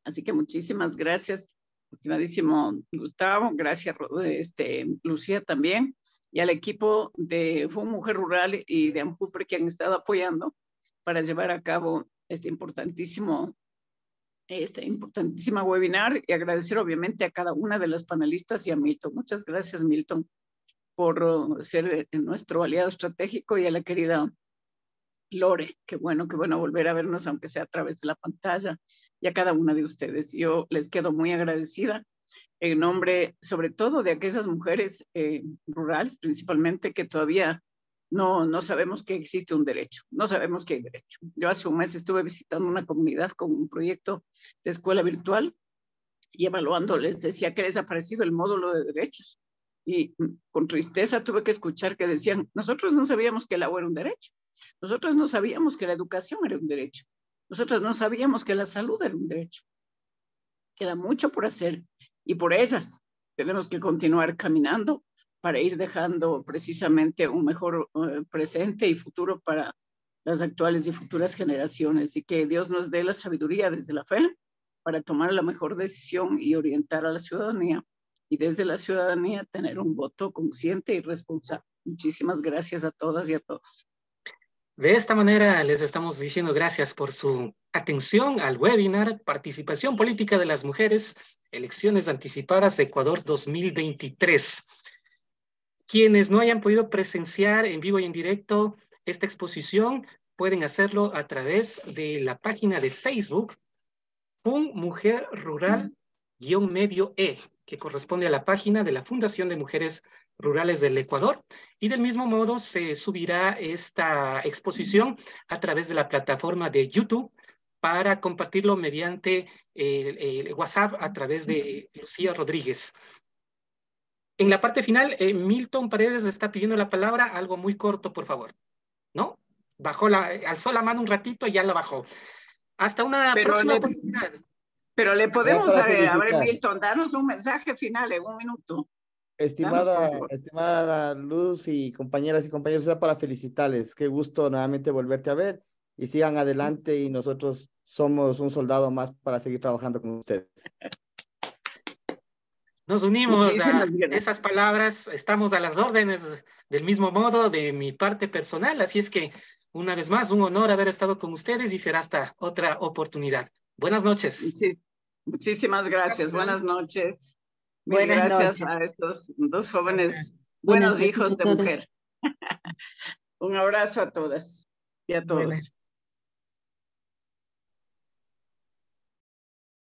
Así que muchísimas gracias, estimadísimo Gustavo, gracias Lucía también, y al equipo de FUN Mujer Rural y de AMPUPRE que han estado apoyando para llevar a cabo este importantísima webinar, y agradecer obviamente a cada una de las panelistas y a Milton. Muchas gracias, Milton, por ser nuestro aliado estratégico, y a la querida Lore, qué bueno volver a vernos, aunque sea a través de la pantalla, y a cada una de ustedes. Yo les quedo muy agradecida en nombre, sobre todo, de aquellas mujeres rurales, principalmente, que todavía no sabemos que existe un derecho, no sabemos que hay derecho. Yo hace un mes estuve visitando una comunidad con un proyecto de escuela virtual y evaluando les decía que ha desaparecido el módulo de derechos. Y con tristeza tuve que escuchar que decían, nosotros no sabíamos que el agua era un derecho, nosotros no sabíamos que la educación era un derecho, nosotros no sabíamos que la salud era un derecho. Queda mucho por hacer y por ellas tenemos que continuar caminando para ir dejando precisamente un mejor presente y futuro para las actuales y futuras generaciones, y que Dios nos dé la sabiduría desde la fe para tomar la mejor decisión y orientar a la ciudadanía, y desde la ciudadanía tener un voto consciente y responsable. Muchísimas gracias a todas y a todos. De esta manera les estamos diciendo gracias por su atención al webinar Participación Política de las Mujeres, Elecciones Anticipadas Ecuador 2023. Quienes no hayan podido presenciar en vivo y en directo esta exposición pueden hacerlo a través de la página de Facebook FUN Mujer Rural-Medio E, que corresponde a la página de la Fundación de Mujeres Rurales del Ecuador, y del mismo modo se subirá esta exposición a través de la plataforma de YouTube para compartirlo mediante el WhatsApp a través de Lucía Rodríguez. En la parte final, Milton Paredes está pidiendo la palabra, algo muy corto, por favor. ¿No? Alzó la mano un ratito y ya la bajó. Hasta una próxima oportunidad. Pero le podemos dar, a ver, Milton, danos un mensaje final en un minuto. Estimada Luz y compañeras y compañeros, era para felicitarles. Qué gusto nuevamente volverte a ver, y sigan adelante, y nosotros somos un soldado más para seguir trabajando con ustedes. Nos unimos a esas palabras, estamos a las órdenes del mismo modo de mi parte personal, así es que una vez más un honor haber estado con ustedes, y será hasta otra oportunidad. Buenas noches. Muchísimas gracias, buenas noches. Buenas gracias noches a estos dos jóvenes buenos hijos de mujer. Un abrazo a todas y a todos.